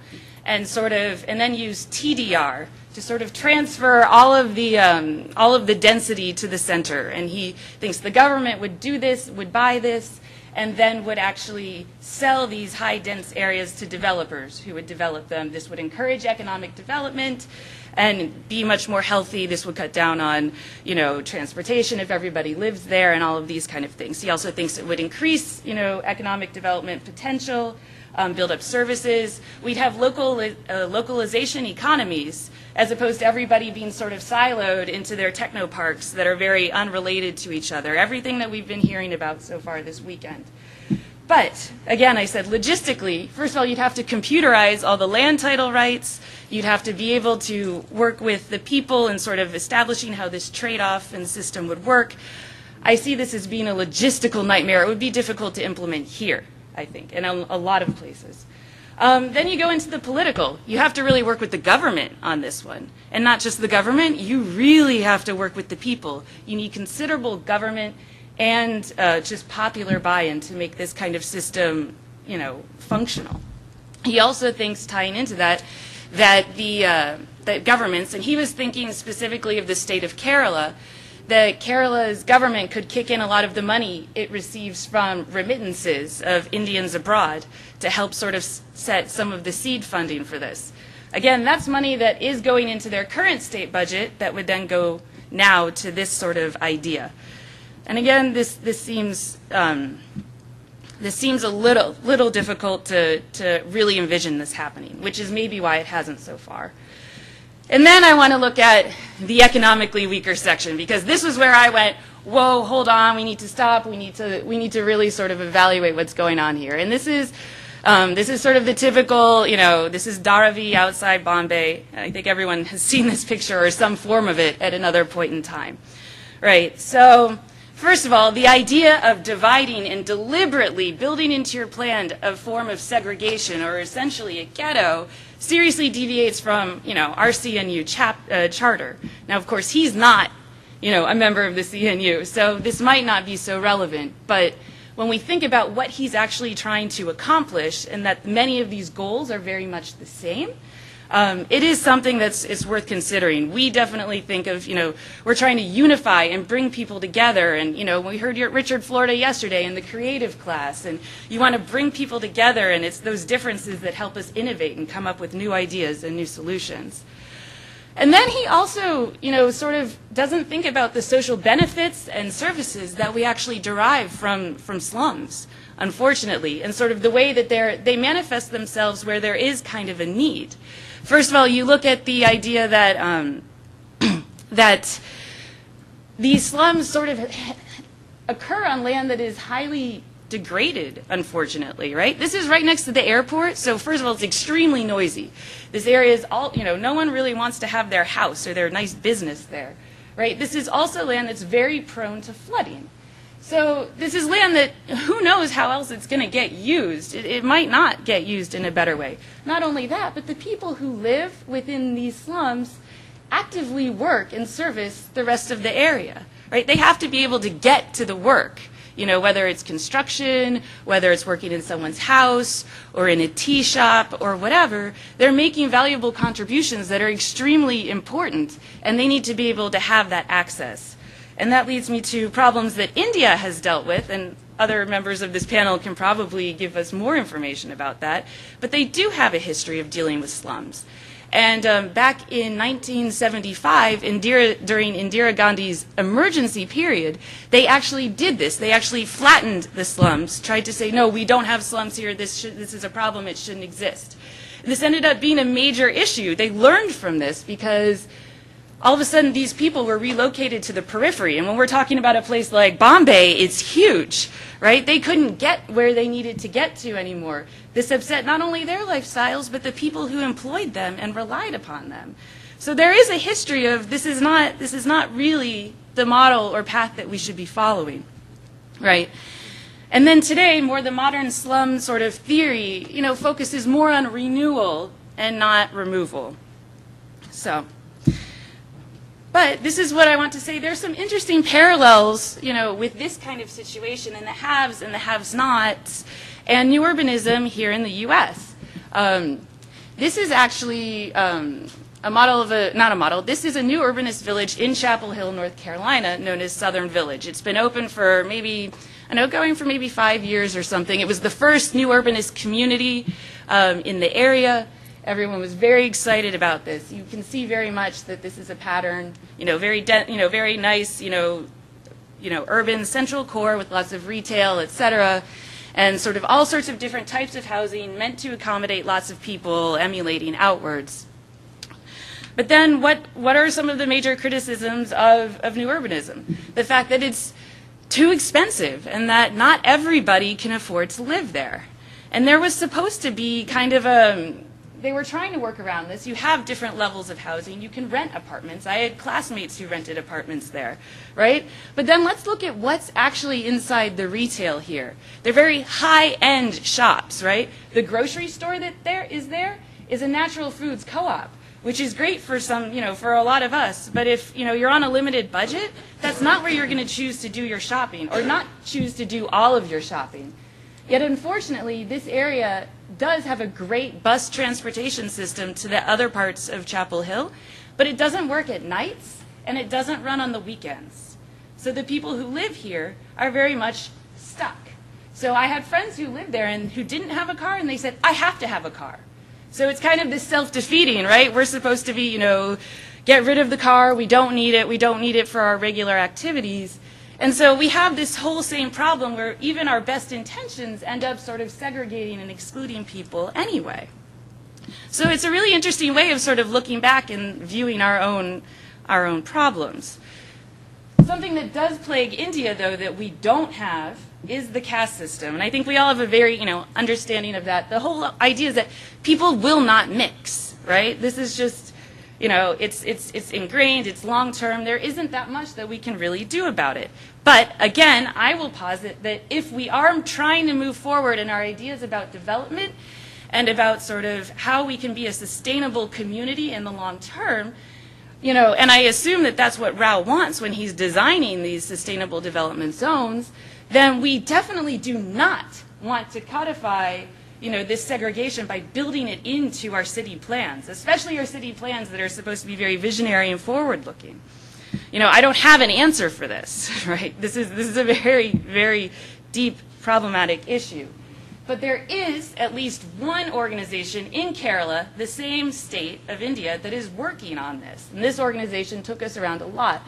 and then use TDR to sort of transfer all of the density to the center. And he thinks the government would do this, would buy this, and then would actually sell these high dense areas to developers who would develop them. This would encourage economic development and be much more healthy. This would cut down on, transportation if everybody lives there and all of these kind of things. He also thinks it would increase, economic development potential, build up services. We'd have localization economies as opposed to everybody being sort of siloed into their technoparks that are very unrelated to each other. Everything that we've been hearing about so far this weekend. But, again, I said logistically, first of all, you'd have to computerize all the land title rights. You'd have to be able to work with the people and sort of establishing how this trade-off and system would work. I see this as being a logistical nightmare. It would be difficult to implement here, I think, in a lot of places. Then you go into the political. You have to really work with the government on this one. And not just the government, you really have to work with the people. You need considerable government and just popular buy-in to make this kind of system, functional. He also thinks, tying into that governments, and he was thinking specifically of the state of Kerala, that Kerala's government could kick in a lot of the money it receives from remittances of Indians abroad to help sort of set some of the seed funding for this. Again, that's money that is going into their current state budget that would then go now to this sort of idea. And again, this seems a little difficult to really envision this happening, which is maybe why it hasn't so far. And then I want to look at the economically weaker section, because this was where I went, whoa, hold on, we need to stop, we need to really sort of evaluate what's going on here. And this is sort of the typical, this is Dharavi outside Bombay. I think everyone has seen this picture or some form of it at another point in time. Right, so first of all, the idea of dividing and deliberately building into your plan a form of segregation, or essentially a ghetto, seriously deviates from, our CNU charter. Now, of course, he's not, a member of the CNU, so this might not be so relevant, but when we think about what he's actually trying to accomplish and that many of these goals are very much the same, it is something it's worth considering. We definitely think of, we're trying to unify and bring people together. And, we heard Richard Florida yesterday in the creative class, and you want to bring people together, and it's those differences that help us innovate and come up with new ideas and new solutions. And then he also, sort of doesn't think about the social benefits and services that we actually derive from slums, unfortunately, and sort of the way that they manifest themselves where there is kind of a need. First of all, you look at the idea that that these slums sort of occur on land that is highly degraded, unfortunately, right? This is right next to the airport, so first of all, it's extremely noisy. This area is all, no one really wants to have their house or their nice business there, right? This is also land that's very prone to flooding. So this is land that who knows how else it's going to get used. It might not get used in a better way. Not only that, but the people who live within these slums actively work and service the rest of the area, right? They have to be able to get to the work, whether it's construction, whether it's working in someone's house or in a tea shop or whatever. They're making valuable contributions that are extremely important, and they need to be able to have that access. And that leads me to problems that India has dealt with, and other members of this panel can probably give us more information about that, but they do have a history of dealing with slums. And back in 1975, during Indira Gandhi's emergency period, they actually did this. They actually flattened the slums, tried to say, no, we don't have slums here, this is a problem, it shouldn't exist. This ended up being a major issue. They learned from this because all of a sudden, these people were relocated to the periphery. And when we're talking about a place like Bombay, it's huge, right? They couldn't get where they needed to get to anymore. This upset not only their lifestyles, but the people who employed them and relied upon them. So there is a history of this is not really the model or path that we should be following, right? And then today, more the modern slum sort of theory, focuses more on renewal and not removal. So. But this is what I want to say. There's some interesting parallels, with this kind of situation and the haves and the have-nots and new urbanism here in the U.S. This is actually a model of this is a new urbanist village in Chapel Hill, North Carolina, known as Southern Village. It's been open for going for maybe 5 years or something. It was the first new urbanist community in the area. Everyone was very excited about this. You can see very much that this is a pattern, very nice, urban central core with lots of retail, etc., and sort of all sorts of different types of housing meant to accommodate lots of people emulating outwards. But then what are some of the major criticisms of new urbanism? The fact that it's too expensive and that not everybody can afford to live there. And there was supposed to be kind of they were trying to work around this. You have different levels of housing. You can rent apartments. I had classmates who rented apartments there, right? But then let's look at what's actually inside the retail here. They're very high-end shops, right? The grocery store that is a natural foods co-op, which is great for some, for a lot of us. But if, you're on a limited budget, that's not where you're going to choose to do your shopping or not choose to do all of your shopping. Yet, unfortunately, this area does have a great bus transportation system to the other parts of Chapel Hill, but it doesn't work at nights, and it doesn't run on the weekends. So the people who live here are very much stuck. So I had friends who lived there and who didn't have a car, and they said, I have to have a car. So it's kind of this self-defeating, right? We're supposed to be, get rid of the car, we don't need it for our regular activities. And so we have this whole same problem where even our best intentions end up sort of segregating and excluding people anyway. So it's a really interesting way of sort of looking back and viewing our own problems. Something that does plague India, though, that we don't have is the caste system. And I think we all have a very, understanding of that. The whole idea is that people will not mix, right? This is just, it's ingrained, it's long-term. There isn't that much that we can really do about it. But again, I will posit that if we are trying to move forward in our ideas about development, and about sort of how we can be a sustainable community in the long term, you know, and I assume that that's what Rao wants when he's designing these sustainable development zones, then we definitely do not want to codify, you know, this segregation by building it into our city plans, especially our city plans that are supposed to be very visionary and forward-looking. You know, I don't have an answer for this, right? This is a very, very deep problematic issue. But there is at least one organization in Kerala, the same state of India, that is working on this. And this organization took us around a lot.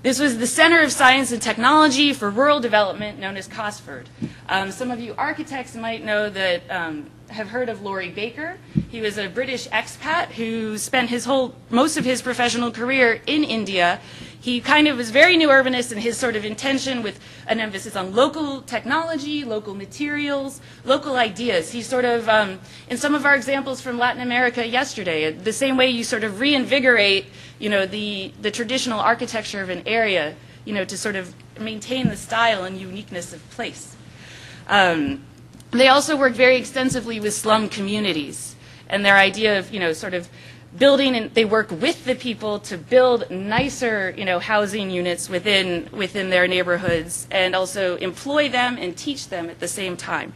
This was the Center of Science and Technology for Rural Development, known as Cosford. Some of you architects might know that, have heard of Laurie Baker. He was a British expat who spent most of his professional career in India. He kind of was very new urbanist in his sort of intention, with an emphasis on local technology, local materials, local ideas. He sort of, in some of our examples from Latin America yesterday, the same way you sort of reinvigorate, you know, the traditional architecture of an area, you know, to sort of maintain the style and uniqueness of place. They also work very extensively with slum communities, and their idea of, you know, sort of building, and they work with the people to build nicer, you know, housing units within their neighborhoods, and also employ them and teach them at the same time.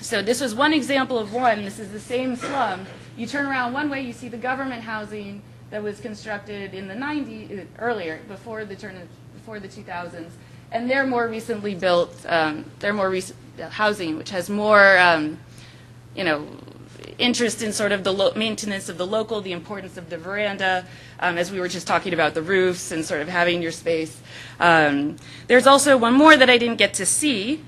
So this was one example of one. This is the same slum. You turn around one way, you see the government housing that was constructed in the 90s, earlier, before the 2000s, and their more recently built, their more recent housing, which has more, you know, interest in sort of the maintenance of the local, the importance of the veranda, as we were just talking about the roofs and sort of having your space. There's also one more that I didn't get to see,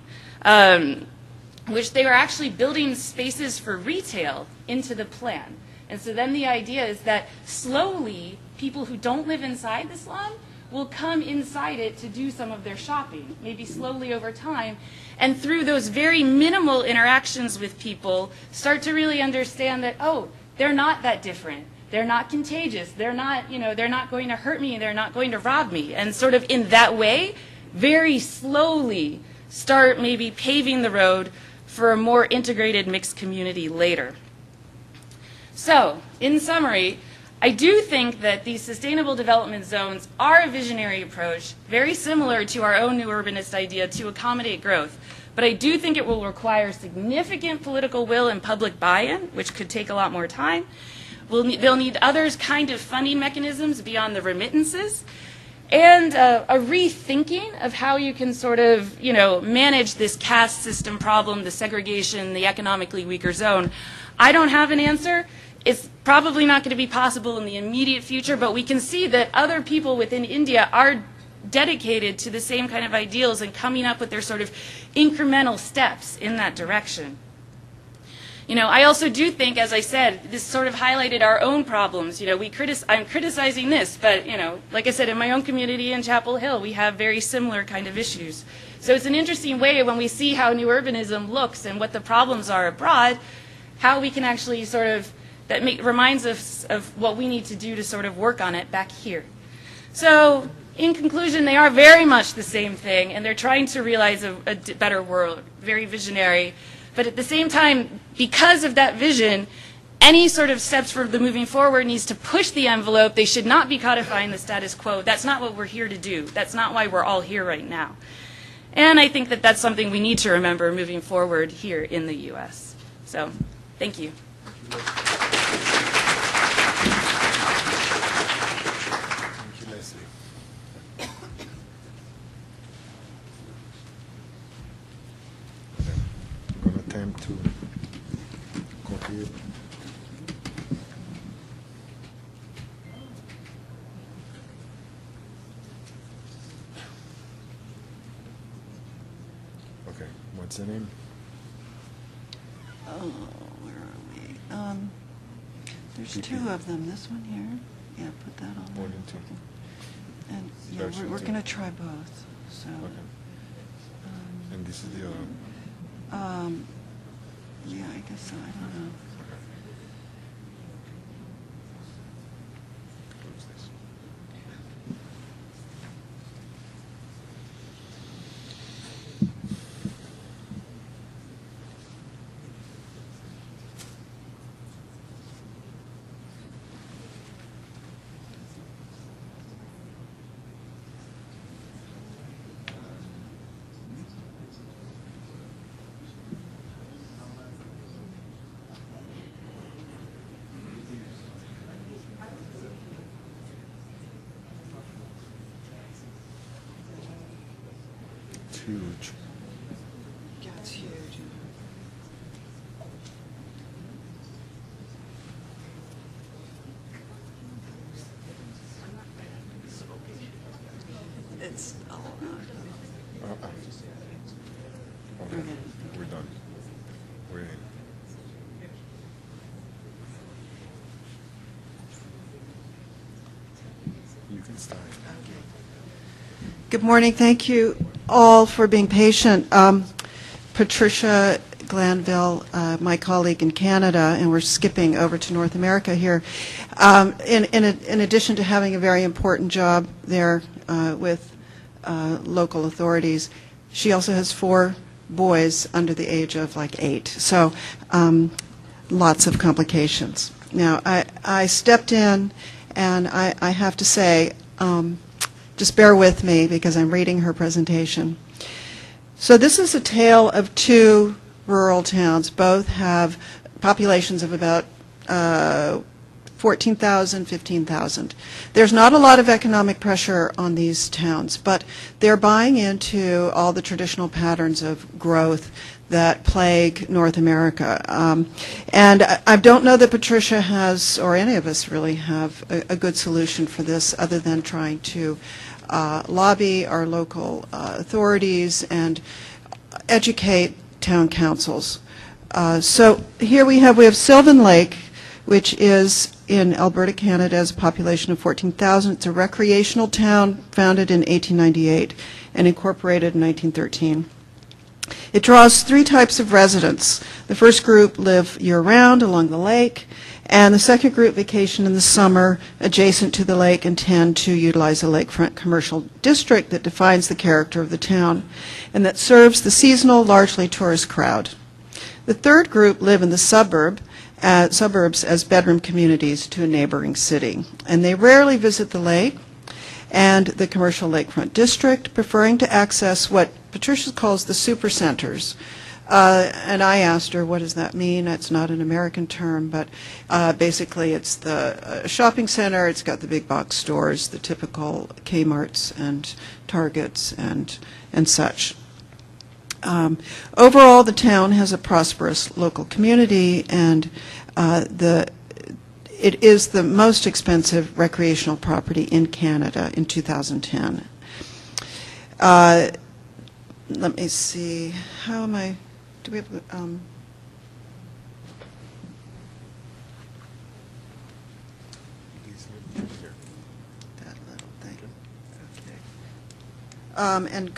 which they were actually building spaces for retail into the plan. And so then the idea is that slowly people who don't live inside the slum will come inside it to do some of their shopping, maybe slowly over time, and through those very minimal interactions with people, start to really understand that, oh, they're not that different. They're not contagious. They're not, you know, they're not going to hurt me. They're not going to rob me. And sort of in that way, very slowly start maybe paving the road for a more integrated mixed community later. So, in summary, I do think that these sustainable development zones are a visionary approach, very similar to our own new urbanist idea to accommodate growth. But I do think it will require significant political will and public buy-in, which could take a lot more time. They'll need other kind of funding mechanisms beyond the remittances, and a rethinking of how you can sort of, you know, manage this caste system problem, the segregation, the economically weaker zone. I don't have an answer. It's probably not going to be possible in the immediate future, but we can see that other people within India are dedicated to the same kind of ideals and coming up with their sort of incremental steps in that direction. You know, I also do think, as I said, this sort of highlighted our own problems. You know, I'm criticizing this, but, you know, like I said, in my own community in Chapel Hill, we have very similar kind of issues. So it's an interesting way when we see how new urbanism looks and what the problems are abroad, how we can actually sort of, that reminds us of what we need to do to sort of work on it back here. So, in conclusion, they are very much the same thing, and they're trying to realize a better world, very visionary. But at the same time, because of that vision, any sort of steps for the moving forward needs to push the envelope. They should not be codifying the status quo. That's not what we're here to do. That's not why we're all here right now. And I think that that's something we need to remember moving forward here in the U.S. So, thank you. To copy it. Okay, what's the name? Oh, where are we? There's Dipu. two of them. This one here. Yeah, put that on. More than two. And yeah, Version we're two. going to try both. So. Okay. And this is the other one. Yeah, I guess so. I don't know. Close this. huge. Yeah, it's huge. It's all around. Okay, we're done. We're in. You can start. Good morning. Thank you all for being patient. Patricia Glanville, my colleague in Canada, and we're skipping over to North America here. In addition to having a very important job there with local authorities, she also has 4 boys under the age of like 8. So lots of complications. Now, I stepped in, and I have to say, just bear with me because I'm reading her presentation. So this is a tale of 2 rural towns. Both have populations of about 14,000, 15,000. There's not a lot of economic pressure on these towns, but they're buying into all the traditional patterns of growth that plague North America. And I don't know that Patricia has, or any of us really have, a good solution for this other than trying to lobby our local authorities and educate town councils. So here we have Sylvan Lake, which is in Alberta, Canada, has a population of 14,000. It's a recreational town founded in 1898 and incorporated in 1913. It draws 3 types of residents. The first group live year-round along the lake, and the second group vacation in the summer adjacent to the lake and tend to utilize a lakefront commercial district that defines the character of the town and that serves the seasonal, largely tourist crowd. The third group live in the suburbs as bedroom communities to a neighboring city, and they rarely visit the lake and the commercial lakefront district, preferring to access what Patricia calls the supercenters. And I asked her, what does that mean? It's not an American term, but basically it's the shopping center. It's got the big box stores, the typical Kmarts and Targets and such. Overall, the town has a prosperous local community, and it is the most expensive recreational property in Canada in 2010. Let me see. How am I? Do we have? That little thing. Okay. And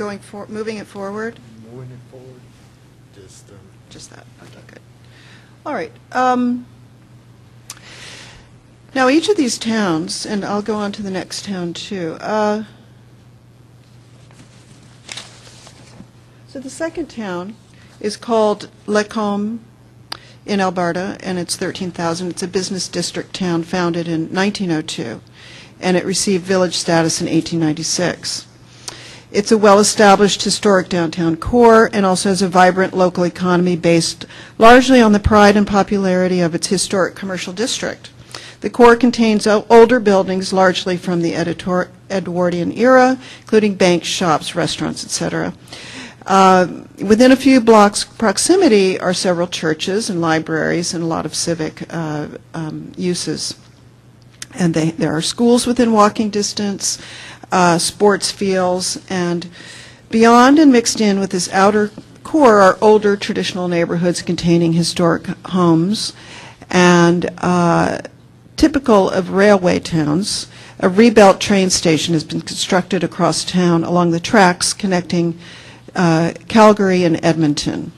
moving it forward. Moving it forward. Just that. Okay, good. All right. Now, each of these towns, and I'll go on to the next town too. So the second town is called Lacombe in Alberta, and it's 13,000. It's a business district town founded in 1902, and it received village status in 1896. It's a well-established historic downtown core and also has a vibrant local economy based largely on the pride and popularity of its historic commercial district. The core contains older buildings largely from the Edwardian era, including banks, shops, restaurants, etc. Within a few blocks proximity are several churches and libraries and a lot of civic uses. And there are schools within walking distance, sports fields, and beyond and mixed in with this outer core are older traditional neighborhoods containing historic homes. And typical of railway towns, a rebuilt train station has been constructed across town along the tracks connecting Calgary and Edmonton.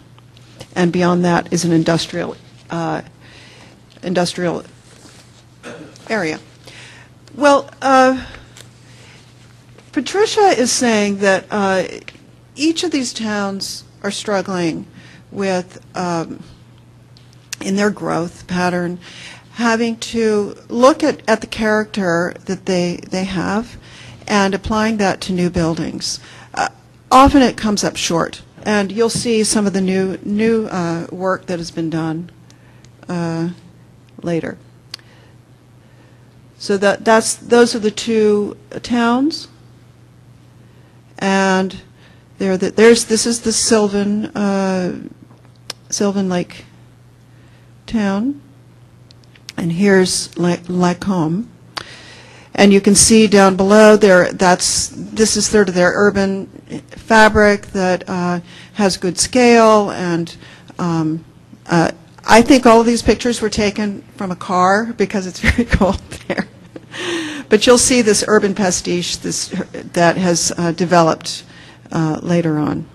And beyond that is an industrial area. Well, Patricia is saying that each of these towns are struggling with, in their growth pattern, having to look at the character that they have and applying that to new buildings. Often it comes up short, and you'll see some of the new work that has been done later. So those are the 2 towns, and This is the Sylvan Lake town, and here's Lacombe. And you can see down below there, this is sort of their urban fabric that has good scale, and I think all of these pictures were taken from a car because it's very cold there. But you'll see this urban pastiche that has developed later on.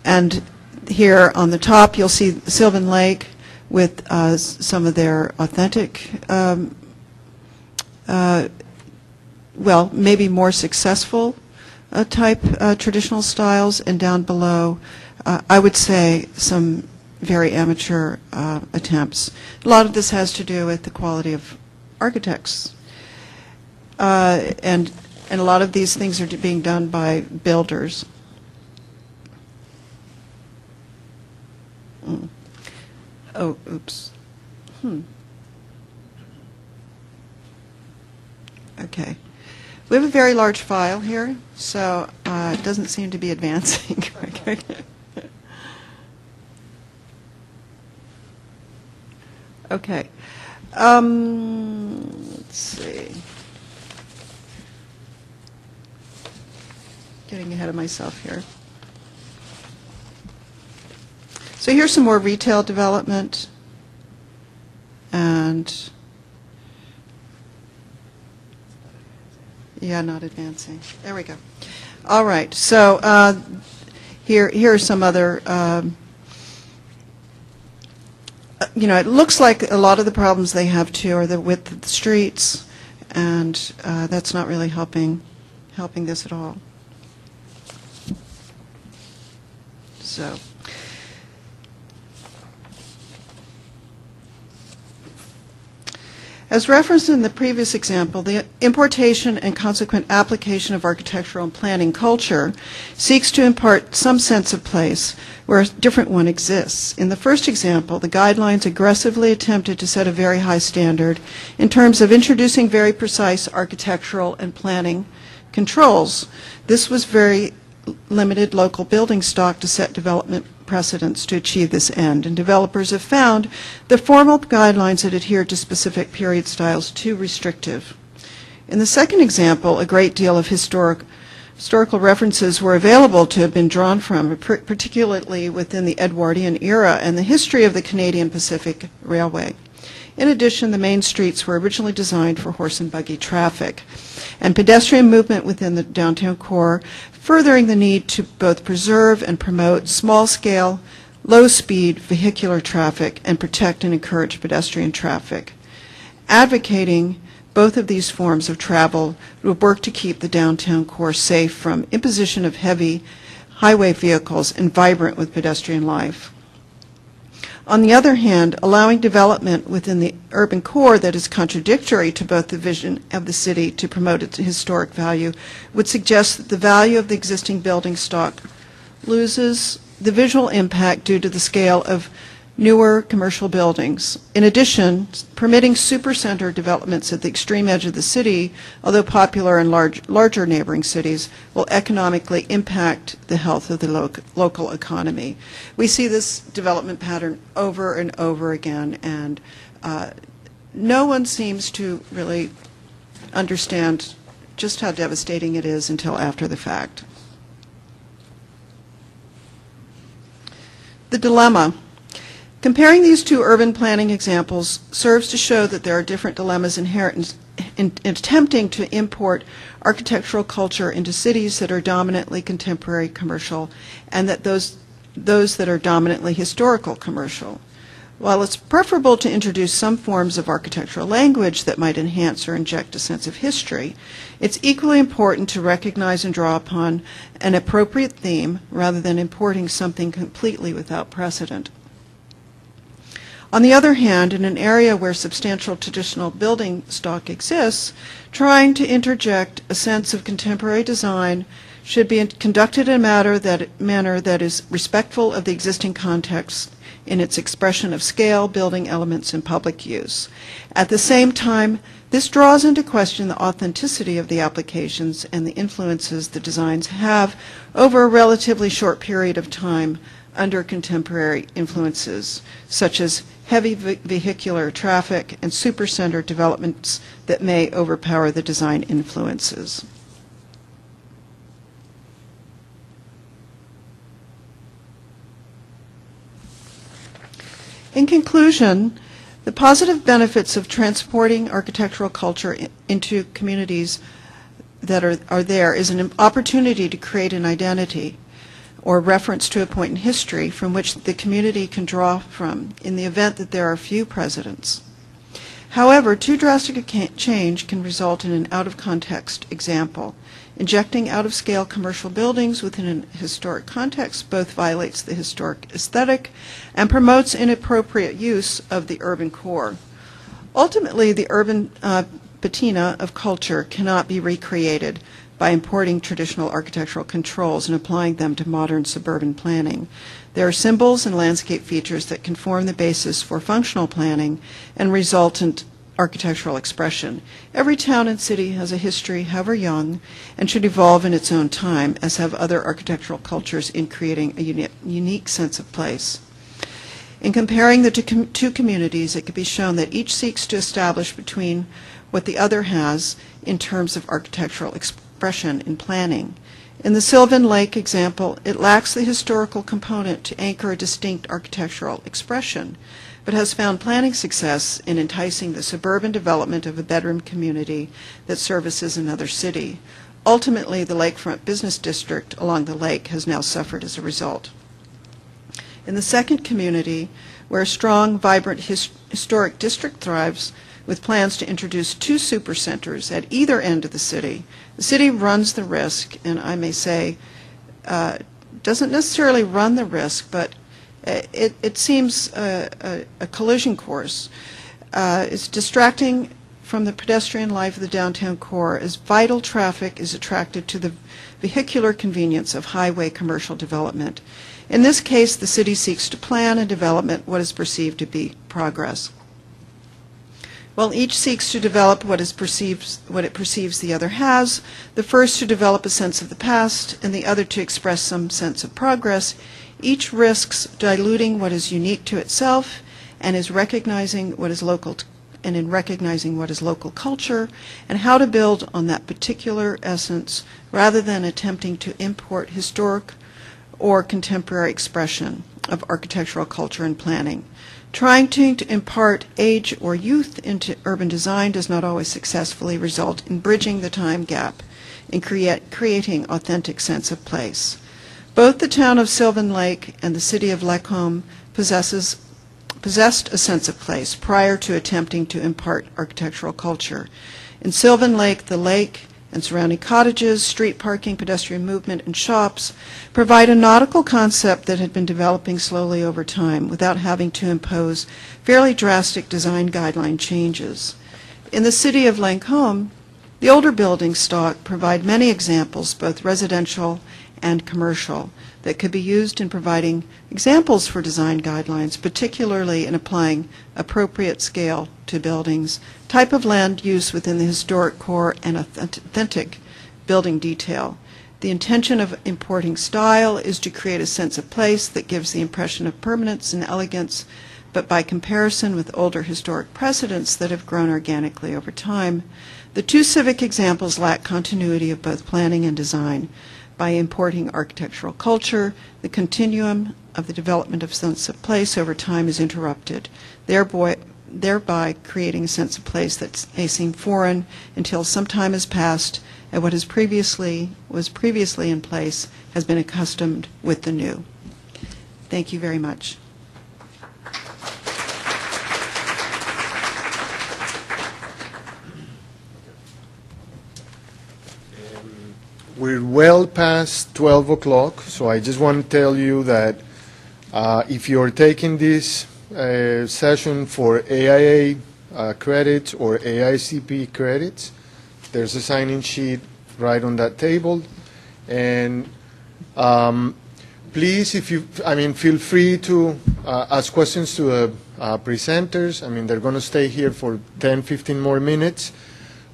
And here on the top you'll see Sylvan Lake with some of their authentic, well, maybe more successful type traditional styles, and down below, I would say, some very amateur attempts. A lot of this has to do with the quality of architects, and a lot of these things are being done by builders. Oh, oops. Okay. We have a very large file here, so it doesn't seem to be advancing. Okay. Let's see. Getting ahead of myself here. So here's some more retail development, and yeah, not advancing. There we go. All right. So here are some other. It looks like a lot of the problems they have too are the width of the streets, and that's not really helping this at all. So. As referenced in the previous example, the importation and consequent application of architectural and planning culture seeks to impart some sense of place where a different one exists. In the first example, the guidelines aggressively attempted to set a very high standard in terms of introducing very precise architectural and planning controls. This was very limited local building stock to set development precedents to achieve this end, and developers have found the formal guidelines that adhere to specific period styles too restrictive. In the second example, a great deal of historical references were available to have been drawn from, particularly within the Edwardian era and the history of the Canadian Pacific Railway. In addition, the main streets were originally designed for horse and buggy traffic, and pedestrian movement within the downtown core, furthering the need to both preserve and promote small-scale, low-speed vehicular traffic and protect and encourage pedestrian traffic. Advocating both of these forms of travel would work to keep the downtown core safe from imposition of heavy highway vehicles and vibrant with pedestrian life. On the other hand, allowing development within the urban core that is contradictory to both the vision of the city to promote its historic value would suggest that the value of the existing building stock loses the visual impact due to the scale of newer commercial buildings. In addition, permitting supercenter developments at the extreme edge of the city, although popular in larger neighboring cities, will economically impact the health of the local economy. We see this development pattern over and over again, and no one seems to really understand just how devastating it is until after the fact. The dilemma. Comparing these two urban planning examples serves to show that there are different dilemmas inherent in attempting to import architectural culture into cities that are dominantly contemporary commercial, and that those that are dominantly historical commercial. While it's preferable to introduce some forms of architectural language that might enhance or inject a sense of history, it's equally important to recognize and draw upon an appropriate theme rather than importing something completely without precedent. On the other hand, in an area where substantial traditional building stock exists, trying to interject a sense of contemporary design should be conducted in a manner that is respectful of the existing context in its expression of scale, building elements, and public use. At the same time, This draws into question the authenticity of the applications and the influences the designs have over a relatively short period of time under contemporary influences, such as heavy vehicular traffic and supercenter developments that may overpower the design influences. In conclusion, the positive benefits of transporting architectural culture into communities that are there is an opportunity to create an identity or reference to a point in history from which the community can draw from in the event that there are few presidents. However, too drastic a change can result in an out-of-context example. Injecting out-of-scale commercial buildings within a historic context both violates the historic aesthetic and promotes inappropriate use of the urban core. Ultimately, the urban patina of culture cannot be recreated by importing traditional architectural controls and applying them to modern suburban planning. There are symbols and landscape features that can form the basis for functional planning and resultant architectural expression. Every town and city has a history, however young, and should evolve in its own time, as have other architectural cultures in creating a unique sense of place. In comparing the two communities, it can be shown that each seeks to establish between what the other has in terms of architectural expression in planning. In the Sylvan Lake example, it lacks the historical component to anchor a distinct architectural expression, but has found planning success in enticing the suburban development of a bedroom community that services another city. Ultimately, the lakefront business district along the lake has now suffered as a result. In the second community, where a strong, vibrant historic district thrives, with plans to introduce 2 supercenters at either end of the city runs the risk, and I may say doesn't necessarily run the risk, but it seems a collision course. It's distracting from the pedestrian life of the downtown core as vital traffic is attracted to the vehicular convenience of highway commercial development. In this case, the city seeks to plan and develop what is perceived to be progress. While each seeks to develop what it perceives the other has, the first to develop a sense of the past and the other to express some sense of progress, each risks diluting what is unique to itself and is recognizing what is local in recognizing what is local culture and how to build on that particular essence rather than attempting to import historic or contemporary expression of architectural culture and planning. Trying to impart age or youth into urban design does not always successfully result in bridging the time gap and creating authentic sense of place. Both the town of Sylvan Lake and the city of Lacombe possessed a sense of place prior to attempting to impart architectural culture. In Sylvan Lake, the lake and surrounding cottages, street parking, pedestrian movement, and shops provide a nautical concept that had been developing slowly over time without having to impose fairly drastic design guideline changes. In the city of Lacombe, the older building stock provide many examples, both residential and commercial, that could be used in providing examples for design guidelines, particularly in applying appropriate scale to buildings, type of land use within the historic core, and authentic building detail. The intention of importing style is to create a sense of place that gives the impression of permanence and elegance, but by comparison with older historic precedents that have grown organically over time, the 2 civic examples lack continuity of both planning and design. By importing architectural culture, the continuum of the development of sense of place over time is interrupted, thereby creating a sense of place that may seem foreign until some time has passed and what was previously in place has been accustomed with the new. Thank you very much. We're well past 12 o'clock, so I just want to tell you that if you're taking this session for AIA credits or AICP credits, there's a sign-in sheet right on that table. And please, feel free to ask questions to the presenters. I mean, they're going to stay here for 10, 15 more minutes.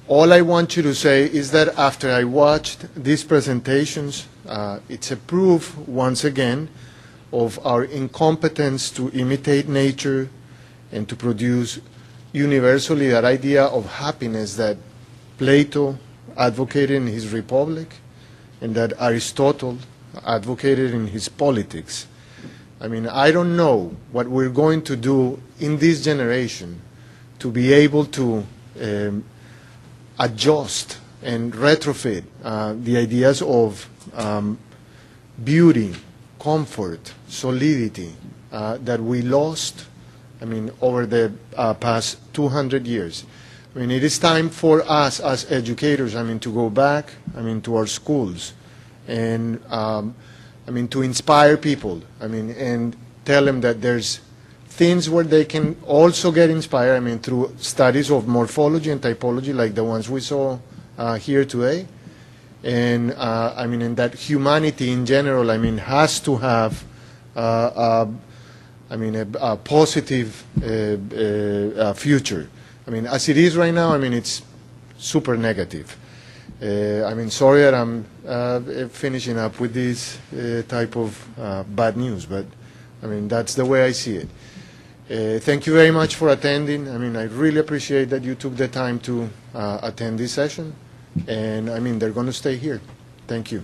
All I want you to say is that after I watched these presentations, it's a proof, once again, of our incompetence to imitate nature and to produce universally that idea of happiness that Plato advocated in his Republic and that Aristotle advocated in his Politics. I mean, I don't know what we're going to do in this generation to be able to adjust and retrofit the ideas of beauty, comfort, solidity that we lost, I mean, over the past 200 years. I mean, it is time for us as educators, I mean, to go back, I mean, to our schools and, I mean, to inspire people, I mean, and tell them that there's things where they can also get inspired, I mean, through studies of morphology and typology like the ones we saw here today. And, I mean, and that humanity in general, I mean, has to have, I mean, a positive future. I mean, as it is right now, I mean, it's super negative. I mean, sorry that I'm finishing up with this type of bad news, but, I mean, that's the way I see it. Thank you very much for attending. I mean, I really appreciate that you took the time to attend this session. And, I mean, they're going to stay here. Thank you.